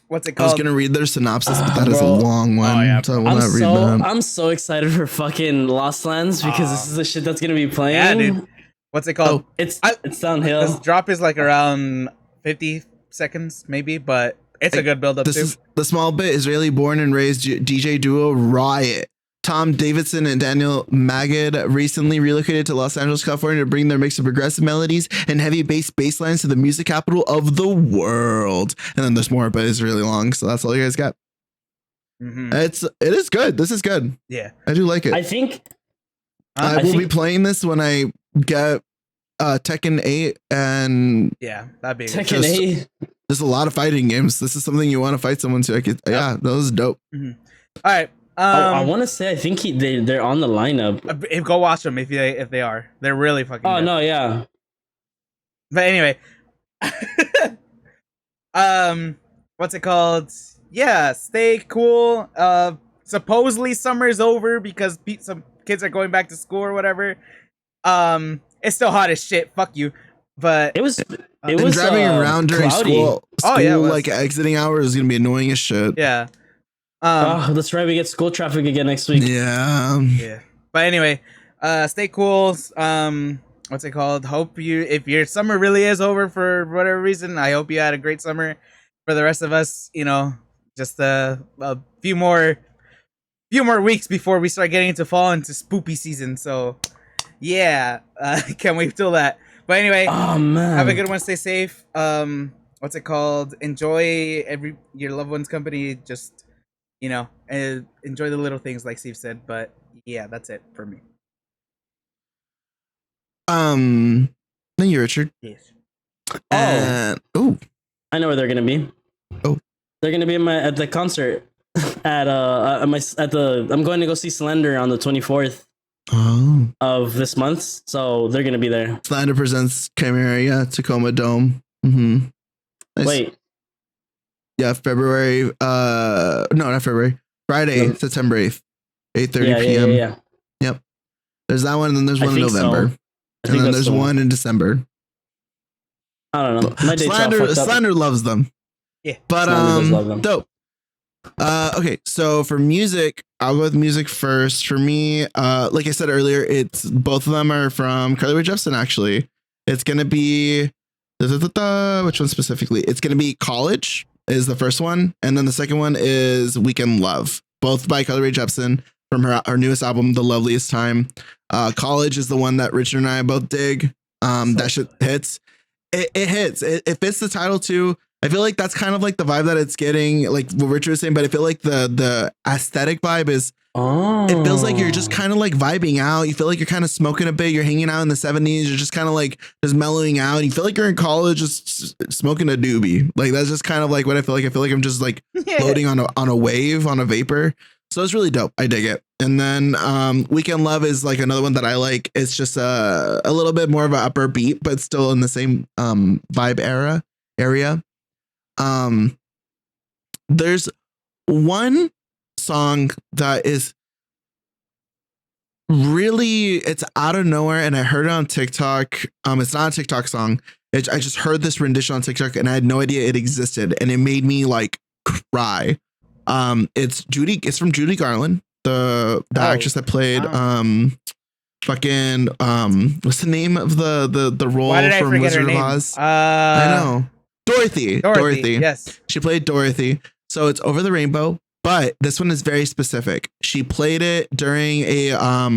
what's it called? I was gonna read their synopsis, but that is a long one. Oh, yeah. So I will not read that. I'm so excited for fucking Lost Lands because this is the shit that's gonna be playing. Yeah, dude. What's it called? It's downhill. This drop is like around 50 seconds, maybe, but It's a good build up This too. is the small bit Israeli born and raised DJ duo Riot. Tom Davidson and Daniel Magid recently relocated to Los Angeles, California to bring their mix of progressive melodies and heavy bass lines to the music capital of the world. And then there's more, but it's really long. So that's all you guys got. It is good. This is good. Yeah. I do like it. I think I will be playing this when I get Tekken 8 and that'd be Tekken 8. There's a lot of fighting games. This is something you want to fight someone to. Yeah, that was dope. All right. I want to say I think they're on the lineup. Go watch them if they are. They're really fucking. Oh good. no, yeah. But anyway, what's it called? Yeah, stay cool. Supposedly summer's over because some kids are going back to school or whatever. It's still hot as shit. Fuck you. But it was driving around during cloudy. school yeah, like exiting hours is gonna be annoying as shit. Yeah. That's right. We get school traffic again next week. Yeah. But anyway, stay cool. What's it called? Hope if your summer really is over for whatever reason, I hope you had a great summer. For the rest of us, just a few more weeks before we start getting into fall into spoopy season. So yeah, can't wait till that. But anyway, oh man, have a good one. Stay safe. What's it called? Enjoy your loved one's company. Just enjoy the little things, like Steve said. But yeah, that's it for me. Thank you, Richard. Yes. I know where they're gonna be. Oh, they're gonna be at the concert I'm going to go see Slender on the 24th of this month, so they're gonna be there. Slender presents Chimera, Tacoma Dome. Nice. Wait. Yeah, February. No, not February. Friday, September 8th, 8:30 p.m. Yeah. Yep. There's that one, and then there's one in November, and then there's one in December. I don't know. My Slender loves them. Yeah, but dope. Okay, so for music, I'll go with music first. For me, like I said earlier, it's both of them are from Carly Rae Jepsen. Actually, it's gonna be which one specifically? It's gonna be College is the first one, and then the second one is Weekend Love, both by Carly Rae Jepsen from her newest album, The Loveliest Time. College is the one that Richard and I both dig. That shit hits. It hits. It fits the title too. I feel like that's kind of like the vibe that it's getting, like what Richard was saying, but I feel like the aesthetic vibe is, it feels like you're just kind of like vibing out. You feel like you're kind of smoking a bit. You're hanging out in the 70s. You're just kind of like just mellowing out. You feel like you're in college, just smoking a doobie. Like that's just kind of like what I feel like. I feel like I'm just like floating on a wave, on a vapor. So it's really dope. I dig it. And then Weekend Love is like another one that I like. It's just a little bit more of an upper beat, but still in the same vibe area. There's one song that is really, it's out of nowhere, and I heard it on TikTok. It's not a TikTok song. I just heard this rendition on TikTok, and I had no idea it existed, and it made me like cry. It's from Judy Garland, the actress that played what's the name of the role from Wizard of Oz? I know. Dorothy. Yes. She played Dorothy. So it's Over the Rainbow, but this one is very specific. She played it during a I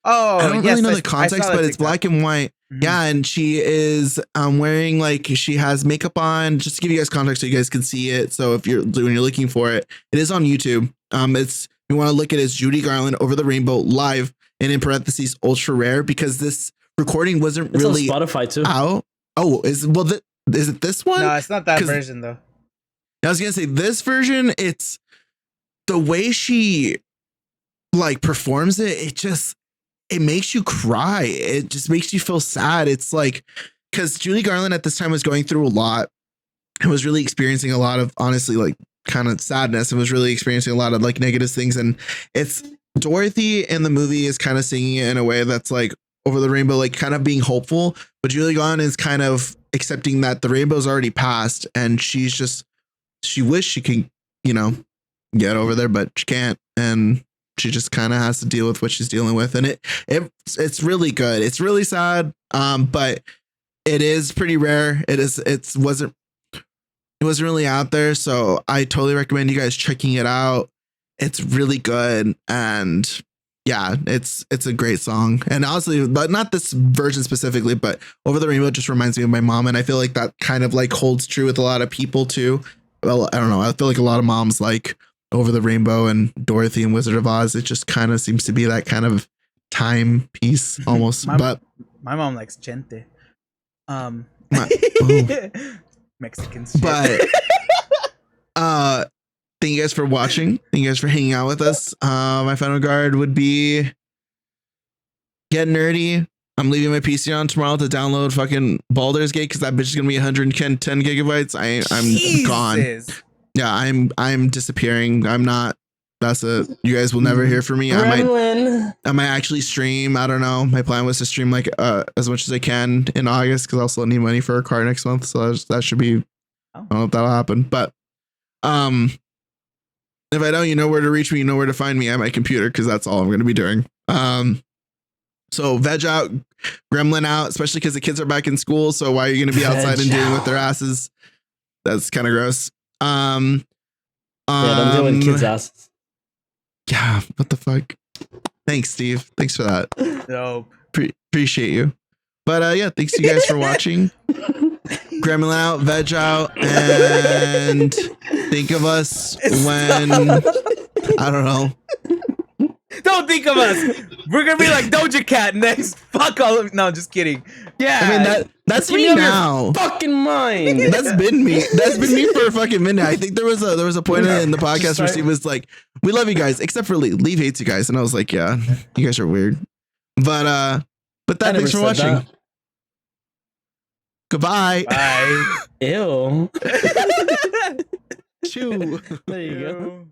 don't really know the context, but it's black and white. Mm-hmm. Yeah, and she is wearing, like, she has makeup on. Just to give you guys context so you guys can see it. So when you're looking for it, it is on YouTube. It's, you want to look at it, it's Judy Garland Over the Rainbow live, and in parentheses ultra rare, because this recording wasn't really on Spotify too out. Oh, is it this one? No, it's not that version though. I was gonna say this version. It's the way she like performs it. It makes you cry. It just makes you feel sad. It's like, because Judy Garland at this time was going through a lot and was really experiencing a lot of, honestly, like kind of sadness, and was really experiencing a lot of like negative things. And it's Dorothy in the movie is kind of singing it in a way that's like Over the Rainbow, like kind of being hopeful, but Judy Garland is kind of accepting that the rainbow's already passed, and she wished she can, get over there, but she can't, and she just kind of has to deal with what she's dealing with. And it's really good. It's really sad, but it is pretty rare. It wasn't it wasn't really out there, so I totally recommend you guys checking it out. It's really good, and yeah, it's a great song. And honestly, but not this version specifically, but Over the Rainbow just reminds me of my mom, and I feel like that kind of like holds true with a lot of people too. Well, I don't know. I feel like a lot of moms like Over the Rainbow and Dorothy and Wizard of Oz. It just kind of seems to be that kind of time piece almost. But my mom likes Chente. Mexican shit. But thank you guys for watching. Thank you guys for hanging out with us. My final guard would be get nerdy. I'm leaving my PC on tomorrow to download fucking Baldur's Gate because that bitch is gonna be 110 gigabytes. I'm Jesus. gone. Yeah, I'm disappearing. I'm not. That's it. You guys will never hear from me. I might actually stream. I don't know. My plan was to stream like as much as I can in August because I also need money for a car next month. So that should be. I don't know if that'll happen, but if I don't, you know where to reach me. You know where to find me at my computer because that's all I'm going to be doing. So veg out, gremlin out, especially because the kids are back in school. So why are you going to be outside and dealing with their asses? That's kind of gross. Yeah, don't deal with kids' asses. Yeah, what the fuck? Thanks, Steve. Thanks for that. Dope. Appreciate you. But yeah, thanks you guys for watching. Gremlin out, veg out, and think of us when I don't know. Don't think of us. We're gonna be like Doja Cat next. Fuck all of. No, just kidding. Yeah, I mean that's me now. Fucking mind. That's been me. That's been me for a fucking minute. I think there was a point in the podcast where Steve was like, "We love you guys, except for Lee. Lee hates you guys," and I was like, "Yeah, you guys are weird." But thanks for watching. That. Goodbye. Bye. Ew. Chew. There you go.